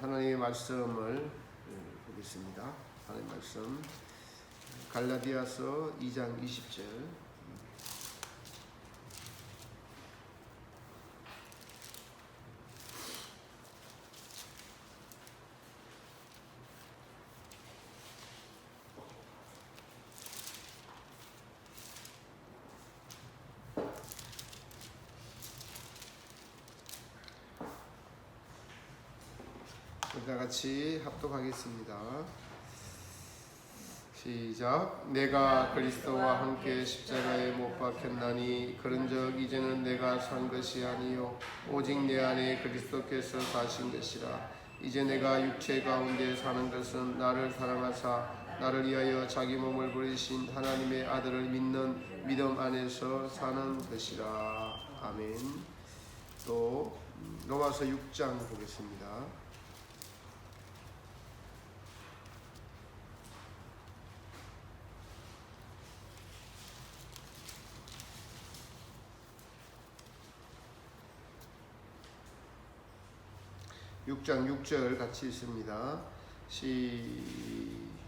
하나님의 말씀을 보겠습니다. 하나님의 말씀 갈라디아서 2장 20절. 다 같이 합독하겠습니다. 시작. 내가 그리스도와 함께 십자가에 못 박혔나니 그런즉 이제는 내가 산 것이 아니요 오직 내 안에 그리스도께서 사신 것이라. 이제 내가 육체 가운데 사는 것은 나를 사랑하사 나를 위하여 자기 몸을 버리신 하나님의 아들을 믿는 믿음 안에서 사는 것이라. 아멘. 또 로마서 6장 보겠습니다. 6장 6절 같이 읽습니다.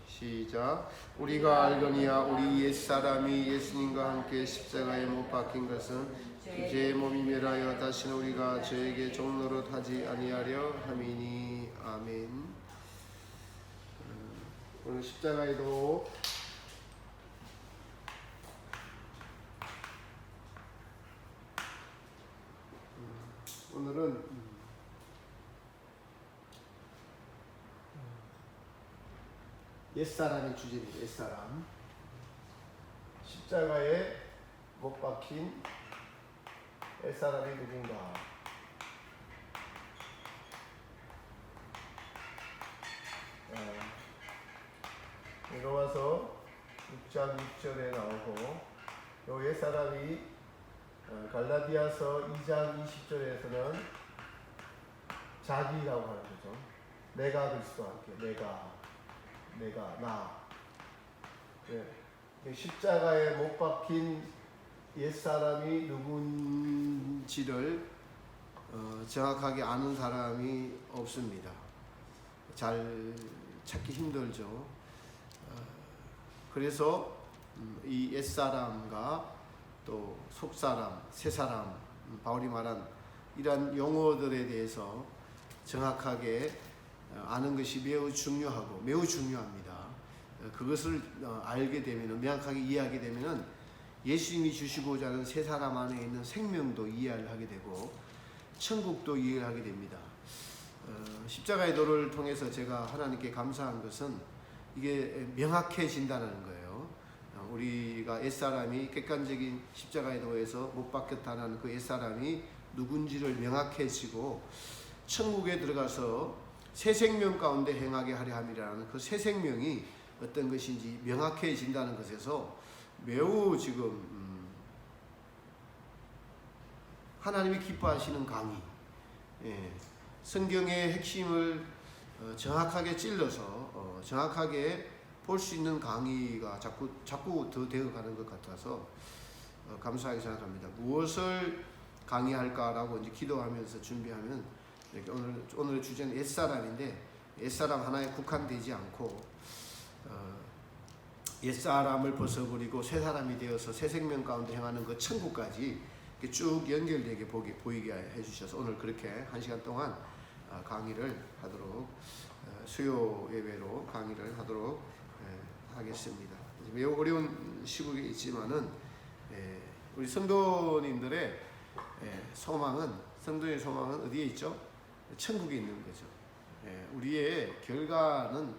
시작. 우리가 알거니와 우리 옛사람이 예수님과 함께 십자가에 못 박힌 것은 죄의 몸이 멸하여 다시는 우리가 죄에게 종노릇 하지 아니하려 함이니. 아멘. 오늘 십자가에도 오늘은 옛사람의 주제입니다. 옛사람. 십자가에 못 박힌 옛사람이 누군가. 로마서 6장 6절에 나오고 요 옛사람이 갈라디아서 2장 20절에서는 자기라고 하는 거죠. 내가 그리스도와 함께. 내가 나. 십자가에 못 박힌 옛사람이 누군지를 정확하게 아는 사람이 없습니다. 잘 찾기 힘들죠. 그래서 이 옛사람과 또 속사람, 새사람, 바울이 말한 이러한 용어들에 대해서 정확하게 아는 것이 매우 중요하고 매우 중요합니다. 그것을 알게 되면, 명확하게 이해하게 되면 예수님이 주시고자 하는 새 사람 안에 있는 생명도 이해를 하게 되고 천국도 이해를 하게 됩니다. 십자가의 도를 통해서 제가 하나님께 감사한 것은 이게 명확해진다는 거예요. 우리가 옛사람이 객관적인 십자가의 도에서 못 박혔다는 그 옛사람이 누군지를 명확해지고 천국에 들어가서 새 생명 가운데 행하게 하려 함이라는 그 새 생명이 어떤 것인지 명확해진다는 것에서 매우 지금 하나님이 기뻐하시는 강의, 성경의 핵심을 정확하게 찔러서 정확하게 볼 수 있는 강의가 자꾸 더 되어가는 것 같아서 감사하게 생각합니다. 무엇을 강의할까라고 이제 기도하면서 준비하면 오늘의 주제는 옛사람인데 옛사람 하나에 국한되지 않고 옛사람을 벗어버리고 새 사람이 되어서 새 생명 가운데 행하는 그 천국까지 쭉 연결되게 보이게 해주셔서 오늘 그렇게 1시간 동안 강의를 하도록 수요 예배로 강의를 하도록 하겠습니다. 매우 어려운 시국에 있지만은 우리 성도님들의 성도의 소망은 어디에 있죠? 천국에 있는 거죠. 우리의 결과는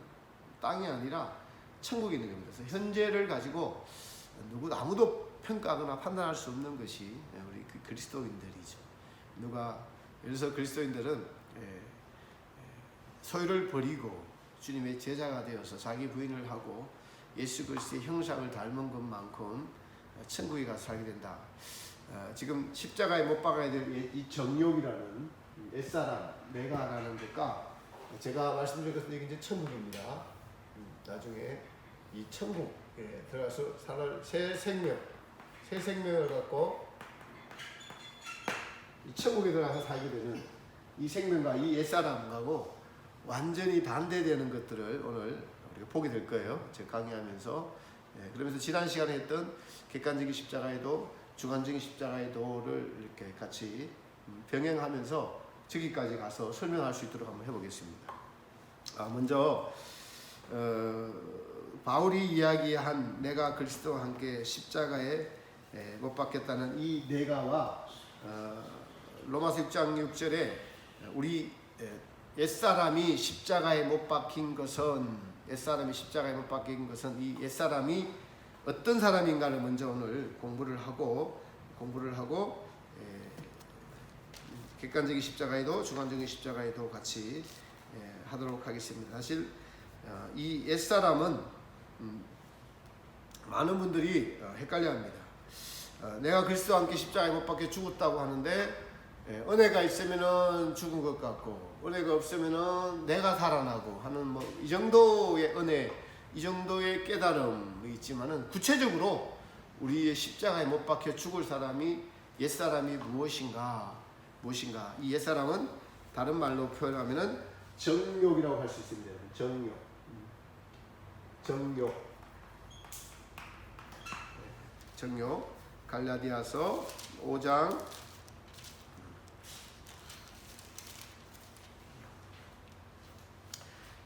땅이 아니라 천국에 있는 겁니다. 그래서 현재를 가지고 아무도 평가하거나 판단할 수 없는 것이 우리 그리스도인들이죠. 예를 들어서 그리스도인들은 소유를 버리고 주님의 제자가 되어서 자기 부인을 하고 예수 그리스도의 형상을 닮은 것만큼 천국에 가서 살게 된다. 지금 십자가에 못 박아야 될 이 정욕이라는 옛사람, 내가라는 것과 제가 말씀드린 것은 이제 천국입니다. 나중에 이 천국에 들어가서 살 새 생명을 갖고 이 천국에 들어가서 살게 되는 이 생명과 이 옛사람하고 완전히 반대되는 것들을 오늘 우리가 보게 될 거예요. 제가 강의하면서. 그러면서 지난 시간에 했던 객관적인 십자가의 도, 주관적인 십자가의 도를 이렇게 같이 병행하면서 저기까지 가서 설명할 수 있도록 한번 해보겠습니다. 먼저 바울이 이야기한 내가 그리스도와 함께 십자가에 못 박혔다는 이 내가와 로마서 6장 6절에 우리 옛사람이 십자가에 못 박힌 것은 이 옛사람이 어떤 사람인가를 먼저 오늘 공부를 하고 객관적인 십자가의 도, 주관적인 십자가의 도 같이 하도록 하겠습니다. 사실 이 옛사람은 많은 분들이 헷갈려합니다. 내가 그리스도와 함께 십자가에 못 박혀 죽었다고 하는데 은혜가 있으면은 죽은 것 같고 은혜가 없으면은 내가 살아나고 하는 이 정도의 은혜, 이 정도의 깨달음이 있지만은 구체적으로 우리의 십자가에 못 박혀 죽을 사람이 옛사람이 무엇인가? 이 옛사람은 다른 말로 표현하면은 정욕이라고 할 수 있습니다. 정욕. 갈라디아서 5장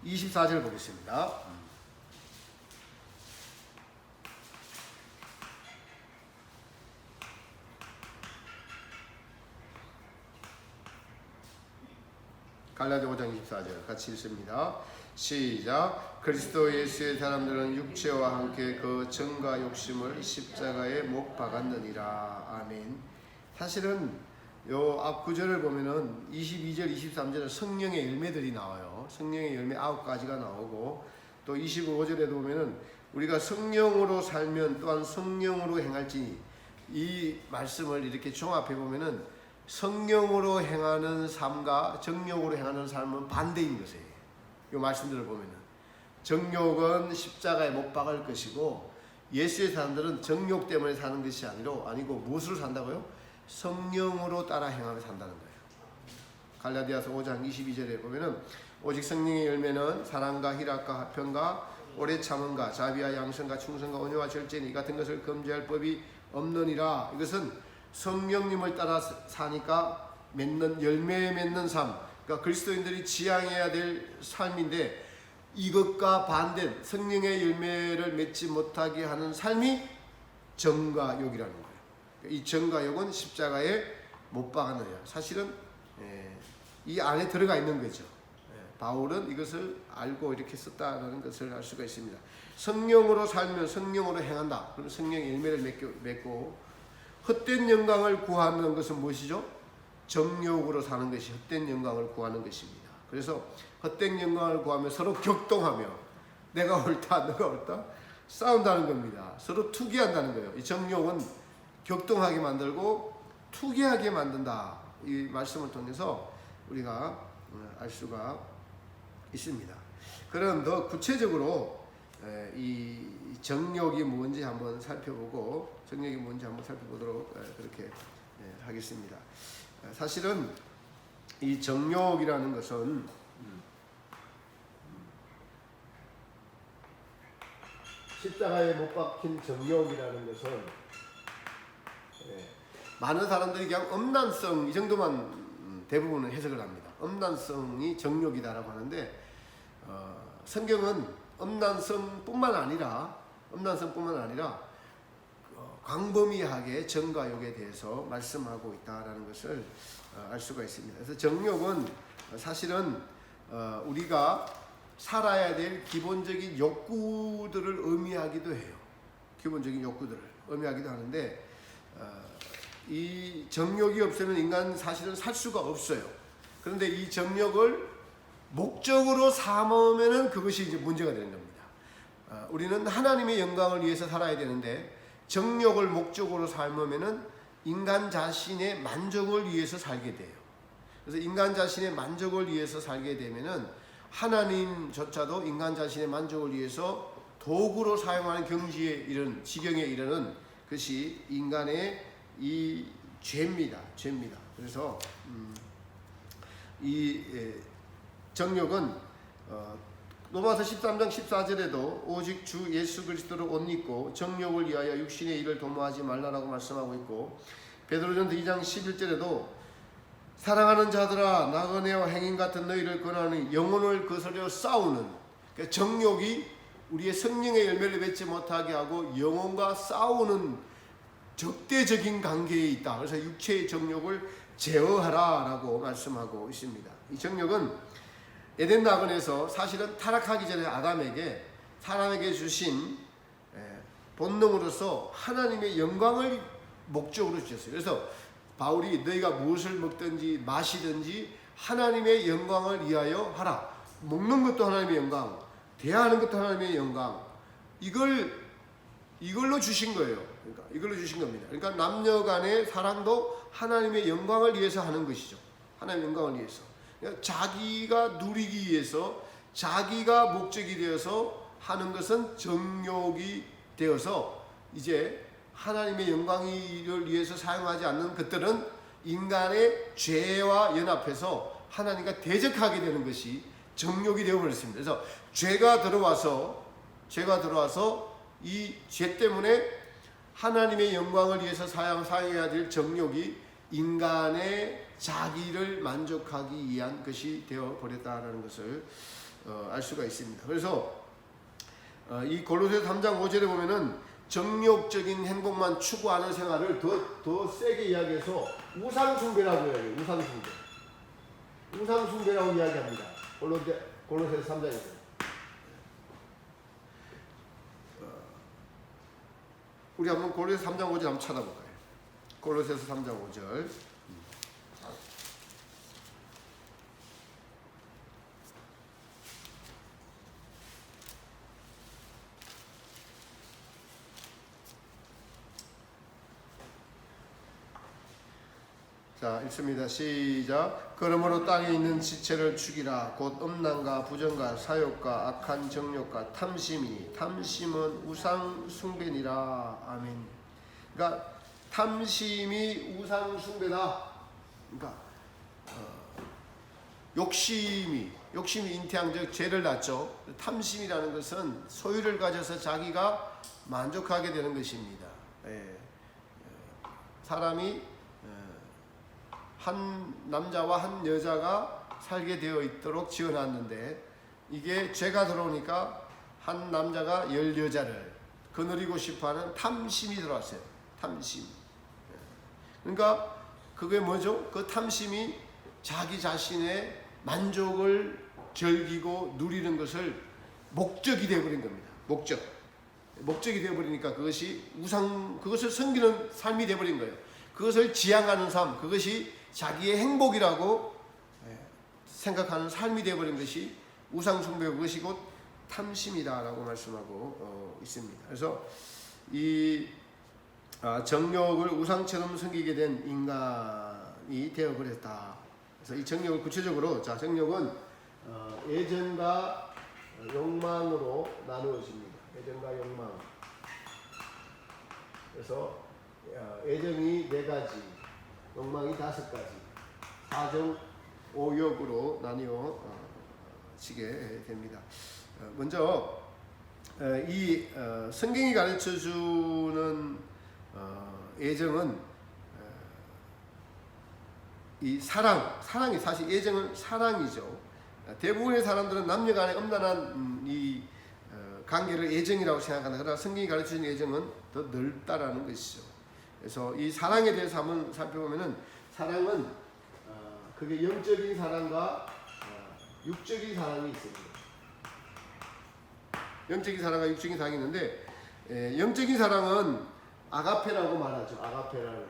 24절 보겠습니다. 갈라디아 5장 24절 같이 읽습니다. 시작. 그리스도 예수의 사람들은 육체와 함께 그 정과 욕심을 십자가에 못 박았느니라. 아멘. 사실은 요 앞 구절을 보면은 22절, 23절에 성령의 열매들이 나와요. 성령의 열매 9가지가 나오고 또 25절에도 보면은 우리가 성령으로 살면 또한 성령으로 행할지니, 이 말씀을 이렇게 종합해 보면은 성령으로 행하는 삶과 정욕으로 행하는 삶은 반대인 것이에요. 이 말씀들을 보면은 정욕은 십자가에 못 박을 것이고 예수의 사람들은 정욕 때문에 사는 것이 아니고 무엇으로 산다고요? 성령으로 따라 행하며 산다는 거예요. 갈라디아서 5장 22절에 보면은 오직 성령의 열매는 사랑과 희락과 화평과 오래 참음과 자비와 양선과 충성과 온유와 절제니 이 같은 것을 금지할 법이 없느니라. 이것은 성령님을 따라 사니까 열매 맺는 삶, 그러니까 그리스도인들이 지향해야 될 삶인데 이것과 반대된 성령의 열매를 맺지 못하게 하는 삶이 정과 욕이라는 거예요. 이 정과 욕은 십자가에 못 박았느냐. 사실은 이 안에 들어가 있는 거죠. 바울은 이것을 알고 이렇게 썼다는 것을 알 수가 있습니다. 성령으로 살면 성령으로 행한다. 그럼 성령의 열매를 맺고 헛된 영광을 구하는 것은 무엇이죠? 정욕으로 사는 것이 헛된 영광을 구하는 것입니다. 그래서 헛된 영광을 구하며 서로 격동하며 내가 옳다 너가 옳다 싸운다는 겁니다. 서로 투기한다는 거예요. 이 정욕은 격동하게 만들고 투기하게 만든다. 이 말씀을 통해서 우리가 알 수가 있습니다. 그럼 더 구체적으로 이 정욕이 뭔지 한번 살펴보고 살펴보도록 그렇게 하겠습니다. 사실은 이 정욕이라는 것은 십자가에 못 박힌 정욕이라는 것은 많은 사람들이 그냥 음란성 이 정도만 대부분은 해석을 합니다. 음란성이 정욕이다라고 하는데 성경은 음란성뿐만 아니라 광범위하게 정과 욕에 대해서 말씀하고 있다라는 것을 알 수가 있습니다. 그래서 정욕은 사실은 우리가 살아야 될 기본적인 욕구들을 의미하기도 해요. 기본적인 욕구들을 의미하기도 하는데 이 정욕이 없으면 인간 사실은 살 수가 없어요. 그런데 이 정욕을 목적으로 삼으면은 그것이 이제 문제가 되는 겁니다. 우리는 하나님의 영광을 위해서 살아야 되는데 정욕을 목적으로 삼으면은 인간 자신의 만족을 위해서 살게 돼요. 그래서 인간 자신의 만족을 위해서 살게 되면은 하나님조차도 인간 자신의 만족을 위해서 도구로 사용하는 지경에 이르는 것이 인간의 이 죄입니다. 그래서 이 정욕은 로마서 13장 14절에도 오직 주 예수 그리스도를 옷 입고 정욕을 위하여 육신의 일을 도모하지 말라라고 말씀하고 있고, 베드로전서 2장 11절에도 사랑하는 자들아 나그네와 행인 같은 너희를 권하니 영혼을 거스려 싸우는, 그러니까 정욕이 우리의 성령의 열매를 맺지 못하게 하고 영혼과 싸우는 적대적인 관계에 있다. 그래서 육체의 정욕을 제어하라라고 말씀하고 있습니다. 이 정욕은 에덴 나그네에서 사실은 타락하기 전에 아담에게 사람에게 주신 본능으로서 하나님의 영광을 목적으로 주셨어요. 그래서 바울이 너희가 무엇을 먹든지 마시든지 하나님의 영광을 위하여 하라. 먹는 것도 하나님의 영광, 대하는 것도 하나님의 영광, 이걸로 주신 거예요. 그러니까 이걸로 주신 겁니다. 그러니까 남녀 간의 사랑도 하나님의 영광을 위해서 하는 것이죠. 하나님의 영광을 위해서. 그러니까 자기가 누리기 위해서, 자기가 목적이 되어서 하는 것은 정욕이 되어서 이제 하나님의 영광을 위해서 사용하지 않는 것들은 인간의 죄와 연합해서 하나님과 대적하게 되는 것이 정욕이 되어버렸습니다. 그래서 죄가 들어와서 이 죄 때문에 하나님의 영광을 위해서 사용해야 될 정욕이 인간의 자기를 만족하기 위한 것이 되어버렸다는 것을 알 수가 있습니다. 그래서 이 골로새서 3장 5절에 보면은 정욕적인 행복만 추구하는 생활을 더 세게 이야기해서 우상숭배라고 이야기해요. 우상숭배라고 이야기합니다. 골로새서 3장에서. 우리 한번 골로새서 3장 5절 한번 찾아볼까요? 골로새서 3장 5절. 자, 읽습니다. 시작. 그러므로 땅에 있는 지체를 죽이라. 곧 음란과 부정과 사욕과 악한 정욕과 탐심이니 탐심은 우상 숭배니라. 아멘. 그러니까 탐심이 우상 숭배다. 그러니까 욕심이 잉태한 즉 죄를 낳죠. 탐심이라는 것은 소유를 가져서 자기가 만족하게 되는 것입니다. 사람이 한 남자와 한 여자가 살게 되어 있도록 지어놨는데 이게 죄가 들어오니까 한 남자가 10여자를 거느리고 싶어하는 탐심이 들어왔어요. 탐심. 그러니까 그게 뭐죠? 그 탐심이 자기 자신의 만족을 즐기고 누리는 것을 목적이 되어버린 겁니다. 목적이 되어버리니까 그것을 섬기는 삶이 되어버린 거예요. 그것을 지향하는 삶, 그것이 자기의 행복이라고 생각하는 삶이 되어버린 것이 우상숭배, 그것이 곧 탐심이다라고 말씀하고 있습니다. 그래서 이 정욕을 우상처럼 섬기게 된 인간이 되어버렸다. 그래서 이 정욕을 구체적으로, 정욕은 애정과 욕망으로 나누어집니다. 애정과 욕망. 그래서 애정이 4가지, 욕망이 5가지, 사정, 오욕으로 나뉘어지게 됩니다. 먼저 이 성경이 가르쳐주는 애정은 이 사랑이 사실 애정은 사랑이죠. 대부분의 사람들은 남녀간의 음란한 이 관계를 애정이라고 생각한다. 그러나 성경이 가르쳐주는 애정은 더 넓다라는 것이죠. 그래서 이 사랑에 대해서 한번 살펴보면은 사랑은 그게 영적인 사랑과 육적인 사랑이 있습니다. 영적인 사랑과 육적인 사랑이 있는데 영적인 사랑은 아가페라고 말하죠. 아가페라는.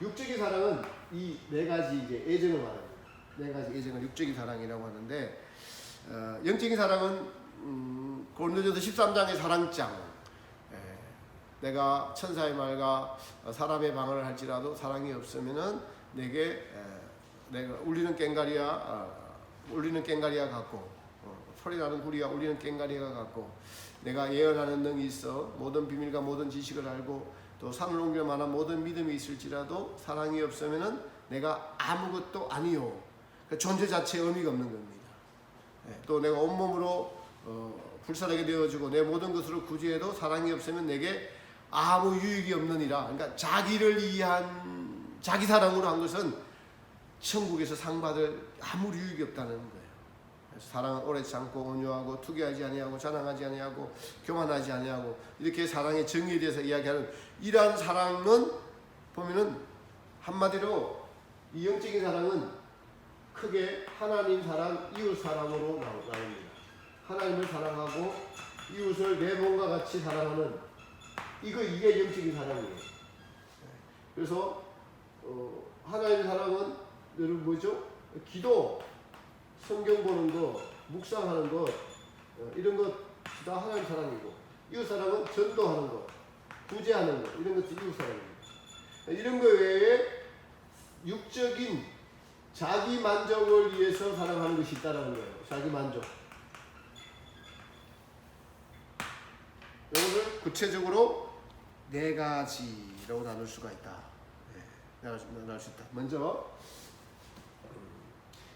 육적인 사랑은 이 4가지 이제 애정을 말합니다. 4가지 애정을 육적인 사랑이라고 하는데 영적인 사랑은 고린도전서 13장의 사랑장. 내가 천사의 말과 사람의 방언을 할지라도 사랑이 없으면은 내가 울리는 꽹과리와 같고 소리나는 구리와 울리는 꽹과리와 같고 내가 예언하는 능이 있어 모든 비밀과 모든 지식을 알고 또 산을 옮길 만한 모든 믿음이 있을지라도 사랑이 없으면은 내가 아무것도 아니요. 존재 자체에 의미가 없는 겁니다. 또 내가 온몸으로 불살하게 되어지고 내 모든 것으로 구제해도 사랑이 없으면 내게 아무 유익이 없느니라. 그러니까 자기를 위한 자기 사랑으로 한 것은 천국에서 상 받을 아무 유익이 없다는 거예요. 사랑은 오래 참고 온유하고 투기하지 아니하고 자랑하지 아니하고 교만하지 아니하고 이렇게 사랑의 정의에 대해서 이야기하는 이러한 사랑은 보면은 한마디로 이 영적인 사랑은 크게 하나님 사랑, 이웃 사랑으로 나옵니다. 하나님을 사랑하고 이웃을 내 몸과 같이 사랑하는 이게 영적인 사랑이에요. 그래서 하나님의 사랑은 여러분 뭐죠? 기도, 성경 보는 것, 묵상하는 것 이런 것 다 하나님 사랑이고 이웃 사랑은 전도하는 것, 구제하는 것 이런 것이 이웃 사랑입니다. 이런 것 외에 육적인 자기 만족을 위해서 사랑하는 것이 있다는 거예요. 자기 만족. 이것을 구체적으로 네 가지라고 나눌 수가 있다. 나눌 수 있다. 먼저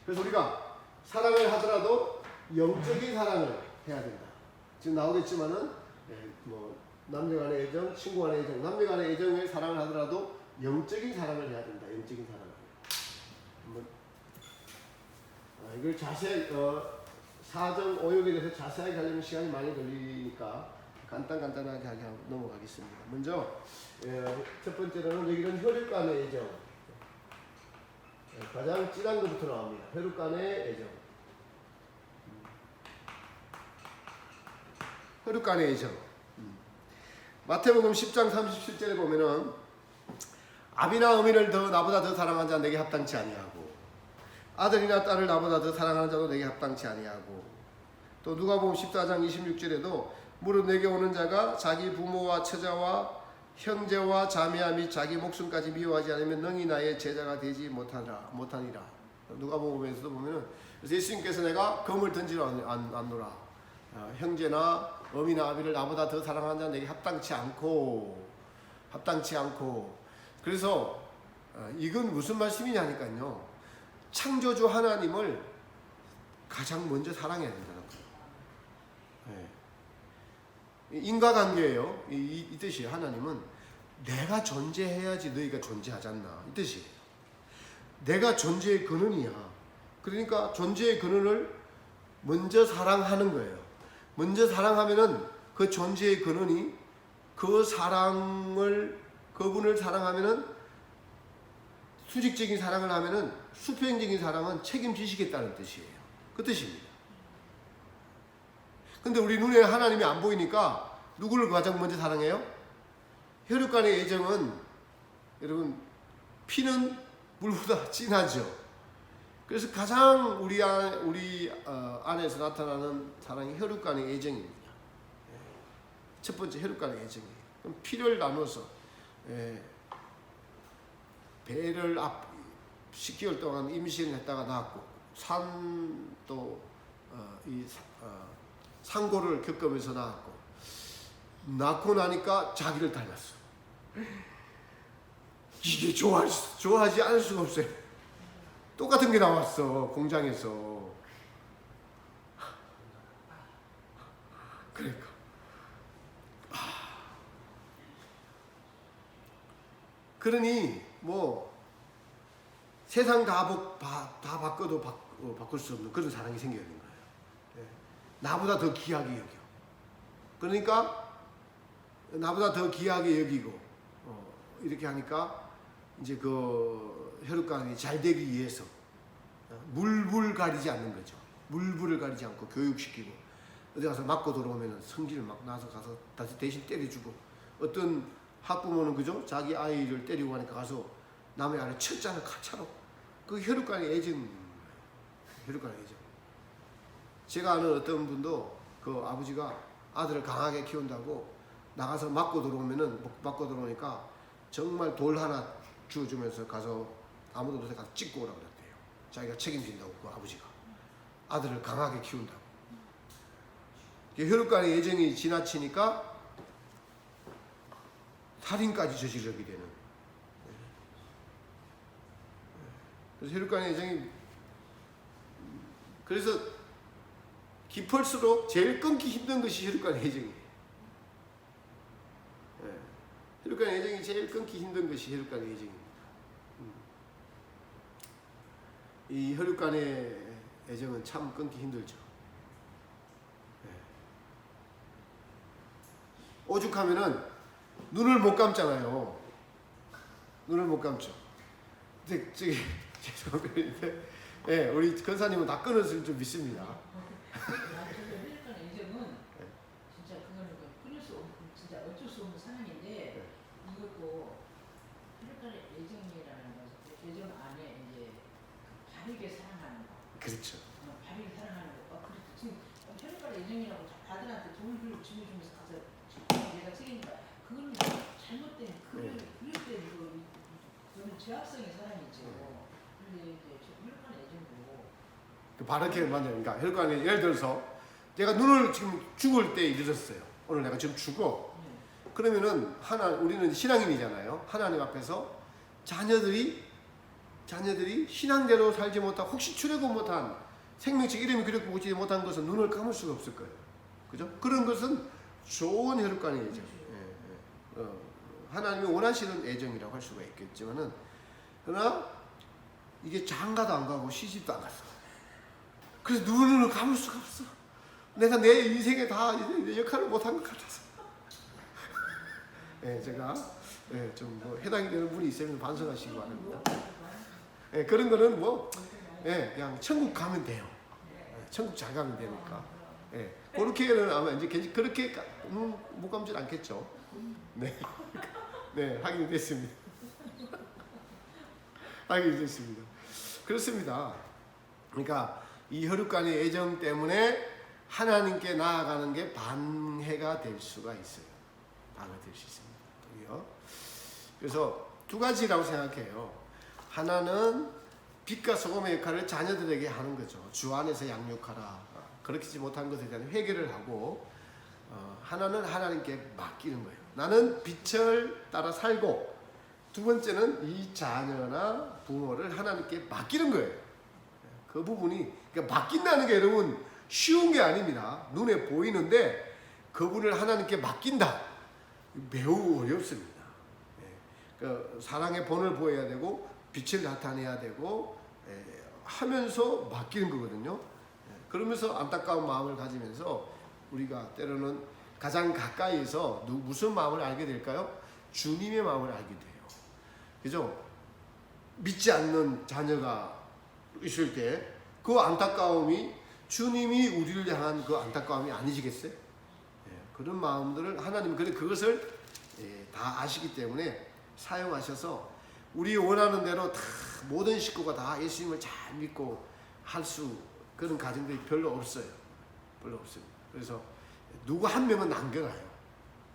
그래서 우리가 사랑을 하더라도 영적인 사랑을 해야 된다. 지금 나오겠지만은 뭐 남녀 간의 애정, 친구 간의 애정, 남녀 간의 애정을 사랑을 하더라도 영적인 사랑을 해야 된다. 영적인 사랑을. 이걸 자세히 사정 오역에 대해서 자세하게 하려면 시간이 많이 걸리니까 간단하게 하게 넘어가겠습니다. 먼저 첫 번째로는 여기는 혈육 간의 애정. 가장 진한 것부터 나옵니다. 혈육 간의 애정. 혈육 간의 애정. 마태복음 10장 37절에 보면은 아비나 어미를 나보다 더 사랑하는 자 내게 합당치 아니하고 아들이나 딸을 나보다 더 사랑하는 자도 내게 합당치 아니하고 또 누가복음 14장 26절에도 무릇 내게 오는 자가 자기 부모와 처자와 형제와 자매와 및 자기 목숨까지 미워하지 않으면 능히 나의 제자가 되지 못하니라. 누가복음에서도 보면은 그래서 예수님께서 내가 검을 던지러 않노라. 형제나 어미나 아비를 나보다 더 사랑하는 자 내게 합당치 않고 그래서 이건 무슨 말씀이냐니까요. 창조주 하나님을 가장 먼저 사랑해야 된다는 거예요. 인과관계예요. 이 뜻이에요. 하나님은 내가 존재해야지 너희가 존재하지 않나 이 뜻이에요. 내가 존재의 근원이야. 그러니까 존재의 근원을 먼저 사랑하는 거예요. 먼저 사랑하면은 그 존재의 근원이 그분을 사랑하면은 수직적인 사랑을 하면은 수평적인 사랑은 책임지시겠다는 뜻이에요. 그 뜻입니다. 근데 우리 눈에 하나님이 안 보이니까 누구를 가장 먼저 사랑해요? 혈육 간의 애정은 여러분 피는 물보다 진하죠. 그래서 가장 우리 안에서 나타나는 사랑이 혈육 간의 애정입니다. 첫 번째 혈육 간의 애정이에요. 그럼 피를 나눠서 배를 10개월 동안 임신을 했다가 낳았고 상고를 겪으면서 낳고 나니까 자기를 닮았어. 이게 좋아하지 않을 수가 없어요. 똑같은 게 나왔어 공장에서. 그러니까 그러니 뭐 세상 다 바꿔도 바꿀 수 없는 그런 사랑이 생겨야 되는 거예요. 나보다 더 귀하게 여겨. 그러니까 나보다 더 귀하게 여기고 이렇게 하니까 이제 그 혈육관이 잘 되기 위해서 물불 가리지 않는 거죠. 물불을 가리지 않고 교육시키고 어디 가서 맞고 들어오면 성질 막 나서 가서 다시 대신 때려주고 어떤 학부모는 그죠? 자기 아이를 때리고 하니까 가서 남의 아이를 쳤잖아 칼차로. 그 혈육간의 애정. 혈육간의 애정. 제가 아는 어떤 분도 그 아버지가 아들을 강하게 키운다고 나가서 맞고 들어오니까 정말 돌 하나 주워주면서 가서 아무도 없을 때 가서 찍고 오라고 그랬대요. 자기가 책임진다고 그 아버지가 아들을 강하게 키운다고. 혈육간의 애정이 지나치니까 살인까지 저지르게 되는. 그래서 혈육간의 애정이 그래서 깊을수록 제일 끊기 힘든 것이 혈육간의 애정이에요. 예. 혈육간의 애정이 제일 끊기 힘든 것이 혈육간의 애정입니다. 이 혈육간의 애정은 참 끊기 힘들죠. 예. 오죽하면은 눈을 못 감잖아요. 눈을 못 감죠. 근데 저기 죄송합니다. 예, 우리 권사님은 다 끊었을 줄 믿습니다. 혈육간의 애정은 진짜 그거는 끊을 수 없는, 진짜 어쩔 수 없는 사랑인데 이것도 혈육간의 애정이라는 것은 애정 안에 이제 바르게 사랑하는 거. 그렇죠. 바르게 사랑하는 거. 그래서 지금 혈육간의 애정이라고 아들한테 돈을 빌려 주면서 가서 내가 책임져. 그거는 잘못된 그럴 때 그거는 죄악성의 사랑이죠. 근데 이제 혈육간의 애정도 바르게 맞아요. 그러니까 혈관에 예를 들어서 내가 눈을 지금 죽을 때 이르렀어요. 오늘 내가 지금 죽어. 그러면은 우리는 신앙인이잖아요. 하나님 앞에서 자녀들이 신앙대로 살지 못하고 혹시 출애굽 못한 생명책 이름이 그렇게 보지 못한 것은 눈을 감을 수가 없을 거예요. 그죠? 그런 것은 좋은 혈관의 애정. 하나님이 원하시는 애정이라고 할 수가 있겠지만은 그러나 이게 장가도 안 가고 시집도 안 갔어. 그래서 눈을 감을 수가 없어. 내가 내 인생에 다 내 역할을 못한 것 같아서. 예, 제가 좀 뭐 해당이 되는 분이 있으면 반성하시기 바랍니다. 예, 그런 거는 뭐 그냥 천국 가면 돼요. 천국 잘 가면 되니까. 예, 그렇게는 아마 이제 그렇게 못 감질 않겠죠. 네, 네, 확인이 됐습니다. 확인이 됐습니다. 그렇습니다. 그러니까 이 혈육간의 애정 때문에 하나님께 나아가는 게 방해가 될 수가 있어요. 방해가 될 수 있습니다. 또요. 그래서 두 가지라고 생각해요. 하나는 빛과 소금의 역할을 자녀들에게 하는 거죠. 주 안에서 양육하라. 그렇지 못한 것에 대한 회개를 하고 하나는 하나님께 맡기는 거예요. 나는 빛을 따라 살고 두 번째는 이 자녀나 부모를 하나님께 맡기는 거예요. 그 부분이 그러니까 맡긴다는 게 여러분 쉬운 게 아닙니다. 눈에 보이는데 그분을 하나님께 맡긴다. 매우 어렵습니다. 그러니까 사랑의 본을 보여야 되고 빛을 나타내야 되고 하면서 맡기는 거거든요. 그러면서 안타까운 마음을 가지면서 우리가 때로는 가장 가까이에서 무슨 마음을 알게 될까요? 주님의 마음을 알게 돼요. 그죠? 믿지 않는 자녀가 있을 때 그 안타까움이 주님이 우리를 향한 그 안타까움이 아니시겠어요? 그런 마음들을 하나님은 그것을 다 아시기 때문에 사용하셔서 우리 원하는 대로 다 모든 식구가 다 예수님을 잘 믿고 할 수 그런 가정들이 별로 없어요. 별로 없습니다. 그래서 누구 한 명은 남겨놔요.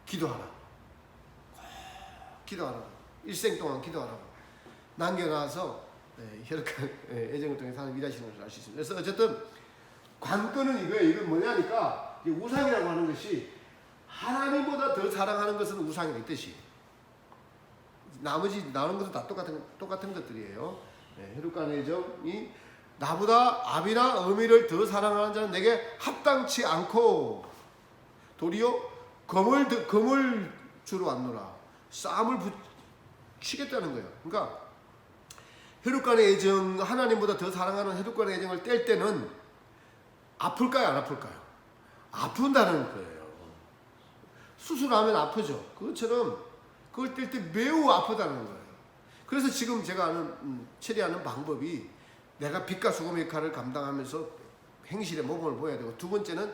기도하라. 기도하라고. 일생 동안 기도하라고. 남겨놔서 혈육간 애정을 통해 하나님 일하시는 것을 알 수 있습니다. 그래서 어쨌든 관건은 이거예요. 이건 뭐냐니까 우상이라고 하는 것이 하나님보다 더 사랑하는 것은 우상이다 이 뜻이. 나머지 나오는 것은 다 똑같은 것들이에요. 혈육간 애정이 나보다 아비나 어미를 더 사랑하는 자는 내게 합당치 않고 도리어 검을 주러 왔노라. 싸움을 붙이겠다는 거예요. 그러니까 혈육간의 애정, 하나님보다 더 사랑하는 혈육간의 애정을 뗄 때는 아플까요? 안 아플까요? 아픈다는 거예요. 수술하면 아프죠. 그것처럼 그걸 뗄 때 매우 아프다는 거예요. 그래서 지금 제가 처리하는 방법이 내가 빛과 소금의 역할을 감당하면서 행실에 모범을 보여야 되고 두 번째는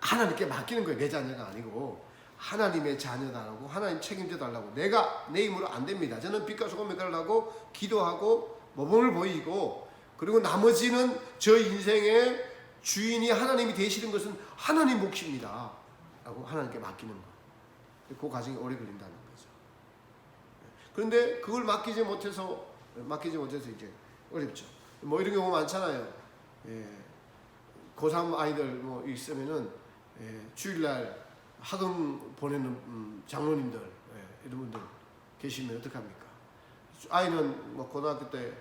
하나님께 맡기는 거예요. 내 자녀가 아니고 하나님의 자녀다라고 하나님 책임져 달라고. 내가 내 힘으로 안 됩니다. 저는 빛과 소금의 역할을 하고 기도하고 모범을 보이고 그리고 나머지는 저 인생의 주인이 하나님이 되시는 것은 하나님 몫입니다 라고 하나님께 맡기는 거. 그 과정이 오래 걸린다는 거죠. 그런데 그걸 맡기지 못해서 이제 어렵죠. 뭐 이런 경우 많잖아요. 고3 아이들 뭐 있으면은 주일날 학원 보내는 장로님들 이런 분들 계시면 어떡합니까? 아이는 뭐 고등학교 때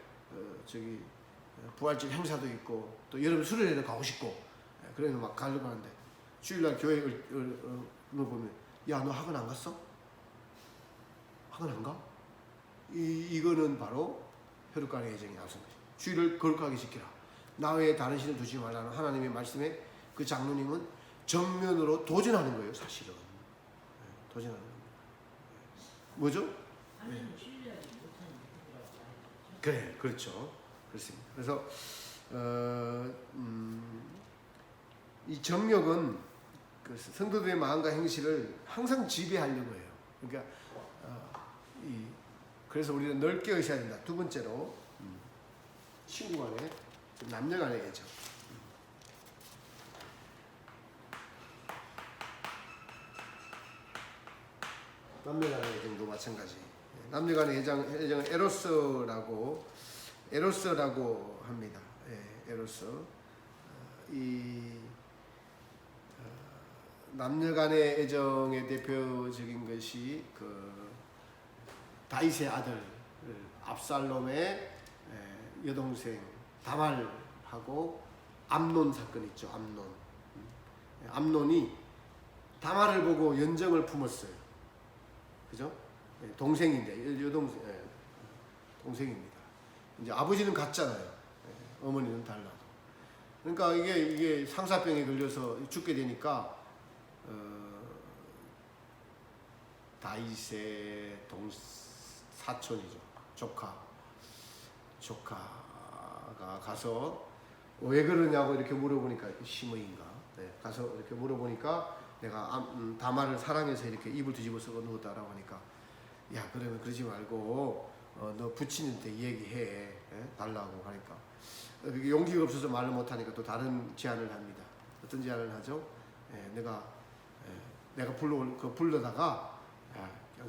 부활절 행사도 있고 또 여름 수련회도 가고 싶고 그래서 막 가려고 하는데 주일날 교회를 보면 야 너 학원 안 갔어? 학원 안 가? 이거는 바로 혈육간의 예정이 나선 거죠. 주일을 거룩하게 지키라. 나 외에 다른 신을 두지 말라는 하나님의 말씀에 그 장로님은 정면으로 도전하는 거예요. 사실은 도전하는 겁니다. 뭐죠? 하나님 신뢰하지 못하는 분이라고 말했죠. 그래, 그렇죠. 그렇습니다. 그래서 이 정력은 그 성도들의 마음과 행실을 항상 지배하려고 해요. 그러니까 그래서 우리는 넓게 의시해야 된다. 두 번째로 친구간에 남녀간의 애정. 남녀간의 애정도 마찬가지. 남녀간의 애정은 에로스라고 합니다. 에로스. 남녀간의 애정의 대표적인 것이 그 다윗의 아들 압살롬의 여동생 다말하고 암논 사건 있죠. 암논이 다말을 보고 연정을 품었어요. 그죠? 동생인데 여동생 동생입니다. 이제 아버지는 같잖아요. 어머니는 달라도. 그러니까 이게 상사병에 걸려서 죽게 되니까 다윗의 사촌이죠. 조카가 가서 왜 그러냐고 이렇게 물어보니까 시므인가 가서 이렇게 물어보니까 내가 다말을 사랑해서 이렇게 입을 뒤집어 쓰고 누웠다라고 하니까 야 그러면 그러지 말고 너 부친한테 얘기해 달라고 하니까 용기가 없어서 말을 못하니까 또 다른 제안을 합니다. 어떤 제안을 하죠? 내가 불러다가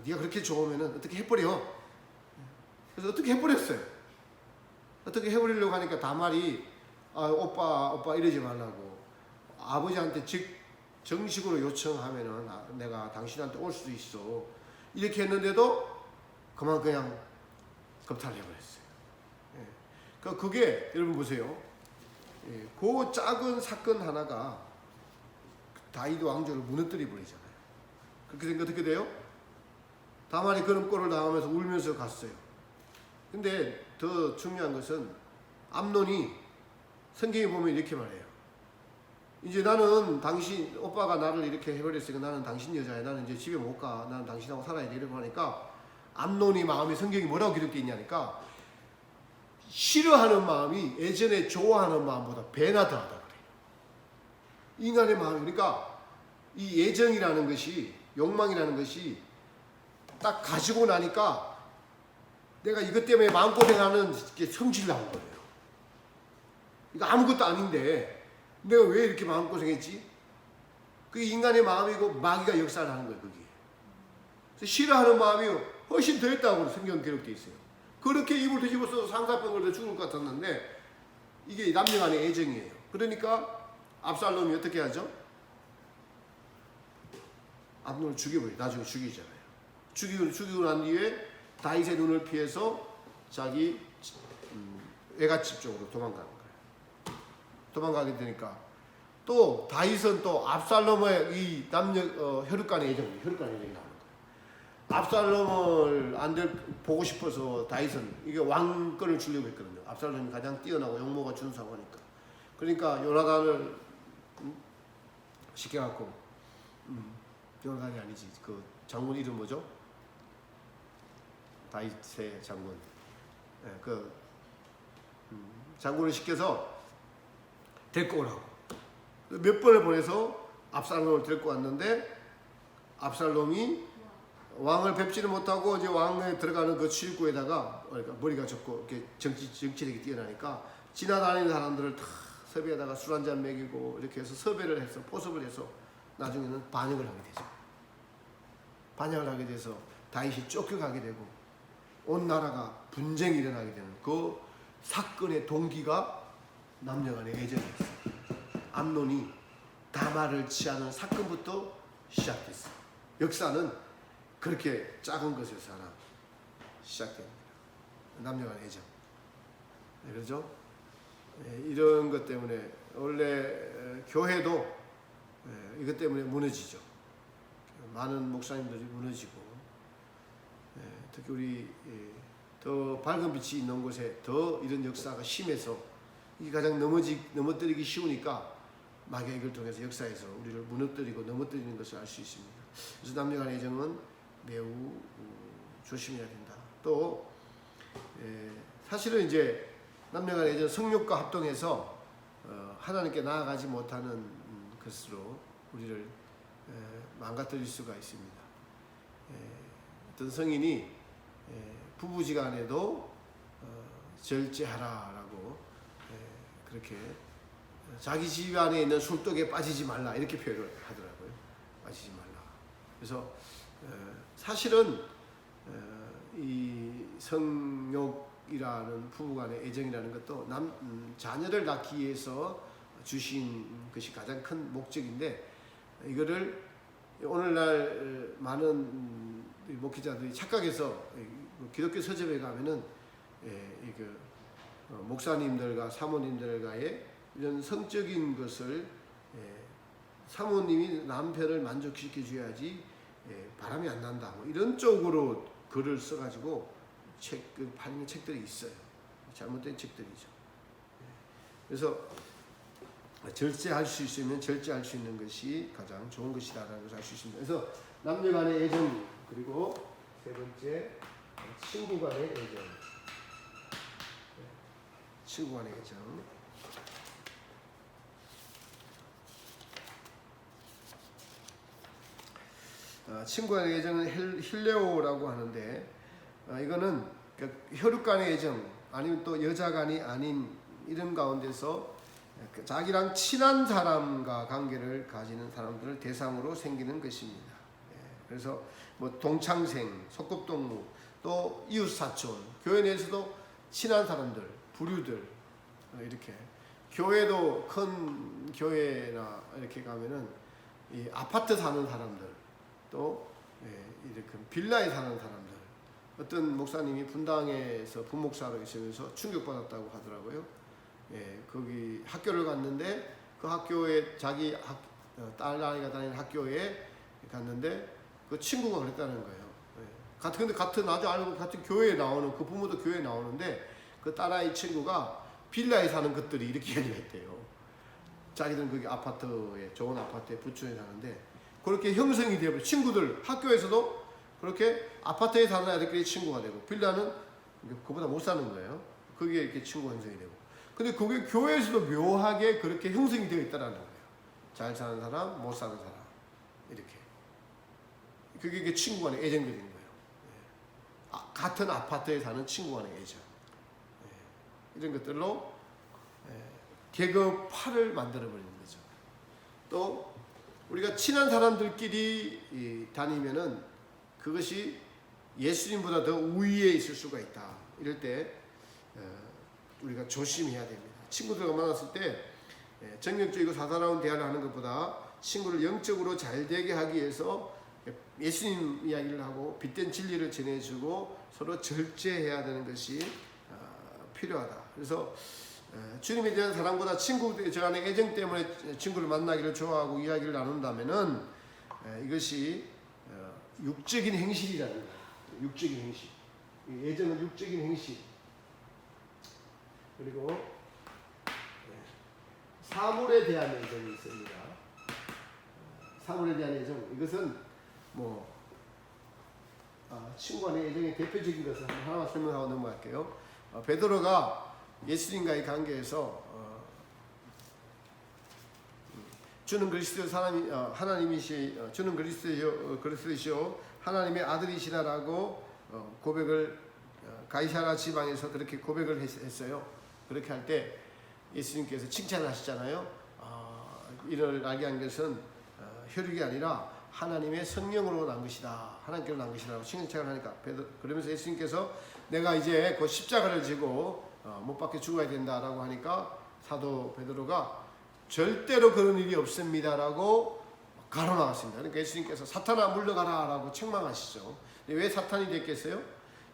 네가 그렇게 좋으면은 어떻게 해버려. 그래서 어떻게 해버렸어요. 어떻게 해버리려고 하니까 다말이 오빠 이러지 말라고 아버지한테 정식으로 요청하면은 내가 당신한테 올 수도 있어 이렇게 했는데도 그냥 겁탈해버렸어요. 그게 여러분 보세요. 그 작은 사건 하나가 다윗 왕조를 무너뜨려 버리잖아요. 그렇게 되니까 어떻게 돼요? 다말이 그런 꼴을 당하면서 울면서 갔어요. 근데 더 중요한 것은 암논이 성경에 보면 이렇게 말해요. 이제 나는 당신 오빠가 나를 이렇게 해버렸으니까 나는 당신 여자야. 나는 이제 집에 못 가. 나는 당신하고 살아야 돼. 이러고 하니까 암논이 마음에 성경이 뭐라고 기록되어 있냐니까 싫어하는 마음이 예전에 좋아하는 마음보다 배나 더하다 그래요. 인간의 마음이 그러니까 이 애정이라는 것이 욕망이라는 것이 딱 가지고 나니까 내가 이것 때문에 마음고생하는 게 성질 나온 거예요. 이거 아무것도 아닌데 내가 왜 이렇게 마음고생했지? 그게 인간의 마음이고 마귀가 역사를 하는 거예요. 그게. 그래서 싫어하는 마음이 훨씬 더 했다고 성경 기록되어 있어요. 그렇게 입을 뒤집어서 상사병 걸려 죽을 것 같았는데 이게 남녀간의 애정이에요. 그러니까 압살롬이 어떻게 하죠? 암논을 죽여버려요. 나중에 죽이잖아요. 죽이고 난 뒤에 다윗의 눈을 피해서 자기 외갓집 쪽으로 도망가는 거예요. 도망가게 되니까 또 다윗은 또 압살롬의 이 남녀 혈육간의 애정이 나오는 거예요. 압살롬을 보고 싶어서 다윗은 이게 왕권을 주려고 했거든요. 압살롬이 가장 뛰어나고 용모가 준수하고 하니까. 그러니까 요나단을 시켜갖고 요나단이 아니지. 그 장군 이름 뭐죠? 다윗의 장군. 장군을 시켜서 데리고 오라고. 몇 번을 보내서 압살롬을 데리고 왔는데 압살롬이 왕을 뵙지는 못하고 이제 왕에 들어가는 그 출입구에다가 그러니까 머리가 좁고 이렇게 정치력이 뛰어나니까 지나다니는 사람들을 다 섭외에다가 술 한잔 먹이고 이렇게 해서 섭외를 해서 포섭을 해서 나중에는 반역을 하게 되죠. 반역을 하게 돼서 다윗이 쫓겨가게 되고 온 나라가 분쟁이 일어나게 되는 그 사건의 동기가 남녀간의 애정이었어요. 암논이 다말을 취하는 사건부터 시작됐어요. 역사는 그렇게 작은 것에서 하나 시작됩니다. 남녀간의 애정. 네, 그렇죠? 이런 것 때문에 원래 교회도 이것 때문에 무너지죠. 많은 목사님들이 무너지고 특히 우리 더 밝은 빛이 있는 곳에 더 이런 역사가 심해서 이게 가장 넘어뜨리기 쉬우니까 마귀를 통해서 역사에서 우리를 무너뜨리고 넘어뜨리는 것을 알 수 있습니다. 그래서 남녀간의 애정은 매우 조심해야 된다. 또 사실은 이제 남녀간의 애정 성욕과 합동해서 하나님께 나아가지 못하는 것으로 우리를 망가뜨릴 수가 있습니다. 어떤 성인이 부부지간에도 절제하라라고 그렇게 자기 집안에 있는 술독에 빠지지 말라 이렇게 표현을 하더라고요. 빠지지 말라. 그래서 사실은 이 성욕이라는 부부간의 애정이라는 것도 자녀를 낳기 위해서 주신 것이 가장 큰 목적인데 이거를 오늘날 많은 목회자들이 착각해서 기독교 서점에 가면은 목사님들과 사모님들과의 이런 성적인 것을 사모님이 남편을 만족시켜 줘야지 바람이 안 난다 뭐 이런 쪽으로 글을 써가지고 팔리는 책들이 있어요. 잘못된 책들이죠. 그래서 절제할 수 있으면 절제할 수 있는 것이 가장 좋은 것이다라는 것을 알 수 있습니다. 그래서 남녀간의 애정 그리고 세 번째 친구간의 애정. 친구간의 애정. 친구간의 애정은 힐레오라고 하는데 이거는 혈육간의 애정 아니면 또 여자간이 아닌 이런 가운데서 자기랑 친한 사람과 관계를 가지는 사람들을 대상으로 생기는 것입니다. 그래서 뭐 동창생, 소꿉동무, 또 이웃사촌, 교회 내에서도 친한 사람들, 부류들 이렇게 교회도 큰 교회나 이렇게 가면은 이 아파트 사는 사람들, 또 이렇게 빌라에 사는 사람들. 어떤 목사님이 분당에서 부목사로 있으면서 충격받았다고 하더라고요. 거기 학교를 갔는데 그 학교에 자기 딸아이가 다니는 학교에 갔는데 그 친구가 그랬다는 거예요. 근데 같은 아주 알고 같은 교회에 나오는 그 부모도 교회에 나오는데 그 딸아이 친구가 빌라에 사는 것들이 이렇게 얘기했대요. 자기들은 거기 아파트에 좋은 아파트에 부촌에 사는데 그렇게 형성이 되고 친구들 학교에서도 그렇게 아파트에 사는 아이들끼리 친구가 되고 빌라는 그보다 못 사는 거예요. 그게 이렇게 친구 형성이 되고. 근데 그게 교회에서도 묘하게 그렇게 형성이 되어 있다라는 거예요. 잘 사는 사람, 못 사는 사람 이렇게. 그게 친구 간의 애정이 되는 거예요. 같은 아파트에 사는 친구 간의 애정. 이런 것들로 계급화를 만들어버리는 거죠. 또 우리가 친한 사람들끼리 다니면은 그것이 예수님보다 더 우위에 있을 수가 있다. 이럴 때 우리가 조심해야 됩니다. 친구들과 만났을 때 정력적이고 사사로운 대화를 하는 것보다 친구를 영적으로 잘 되게 하기 위해서 예수님 이야기를 하고 빛된 진리를 전해주고 서로 절제해야 되는 것이 필요하다. 그래서 주님에 대한 사랑보다 친구들 저 안에 애정 때문에 친구를 만나기를 좋아하고 이야기를 나눈다면은 이것이 육적인 행실이라는 거예요. 육적인 행실. 애정은 육적인 행실. 그리고 사물에 대한 애정이 있습니다. 사물에 대한 애정. 이것은 뭐 친구 간의 애정의 대표적인 것을 하나만 설명하고 넘어갈게요. 베드로가 예수님과의 관계에서 주는 그리스도 하나님이시 주는 그리스도시요 하나님의 아들이시라라고 고백을 가이사라 지방에서 그렇게 고백을 했어요. 그렇게 할 때 예수님께서 칭찬을 하시잖아요. 이를 알게 한 것은 혈육이 아니라 하나님의 성령으로 난 것이다. 하나님께로 난 것이라고 칭찬을 하니까 그러면서 예수님께서 내가 이제 그 십자가를 지고 못 박혀 죽어야 된다라고 하니까 사도 베드로가 절대로 그런 일이 없습니다라고 가로막았습니다. 그러니까 예수님께서 사탄아 물러가라라고 책망하시죠. 왜 사탄이 됐겠어요?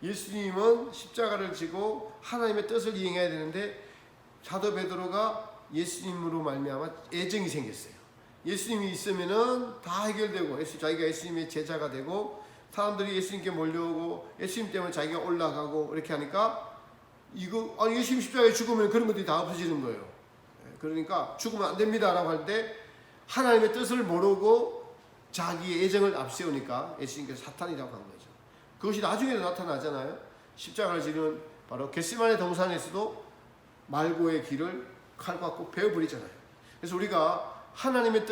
예수님은 십자가를 지고 하나님의 뜻을 이행해야 되는데 사도 베드로가 예수님으로 말미암아 애정이 생겼어요. 예수님이 있으면은 다 해결되고 자기가 예수님의 제자가 되고 사람들이 예수님께 몰려오고 예수님 때문에 자기가 올라가고 이렇게 하니까 예수님 십자가에 죽으면 그런 것들이 다 없어지는 거예요. 그러니까 죽으면 안 됩니다라고 할 때 하나님의 뜻을 모르고 자기의 애정을 앞세우니까 예수님께서 사탄이라고 한 거죠. 그것이 나중에도 나타나잖아요. 십자가를 지는 바로 겟세마네 동산에서도 말고의 길을 칼과 꼭 베어버리잖아요. 그래서 우리가 하나님의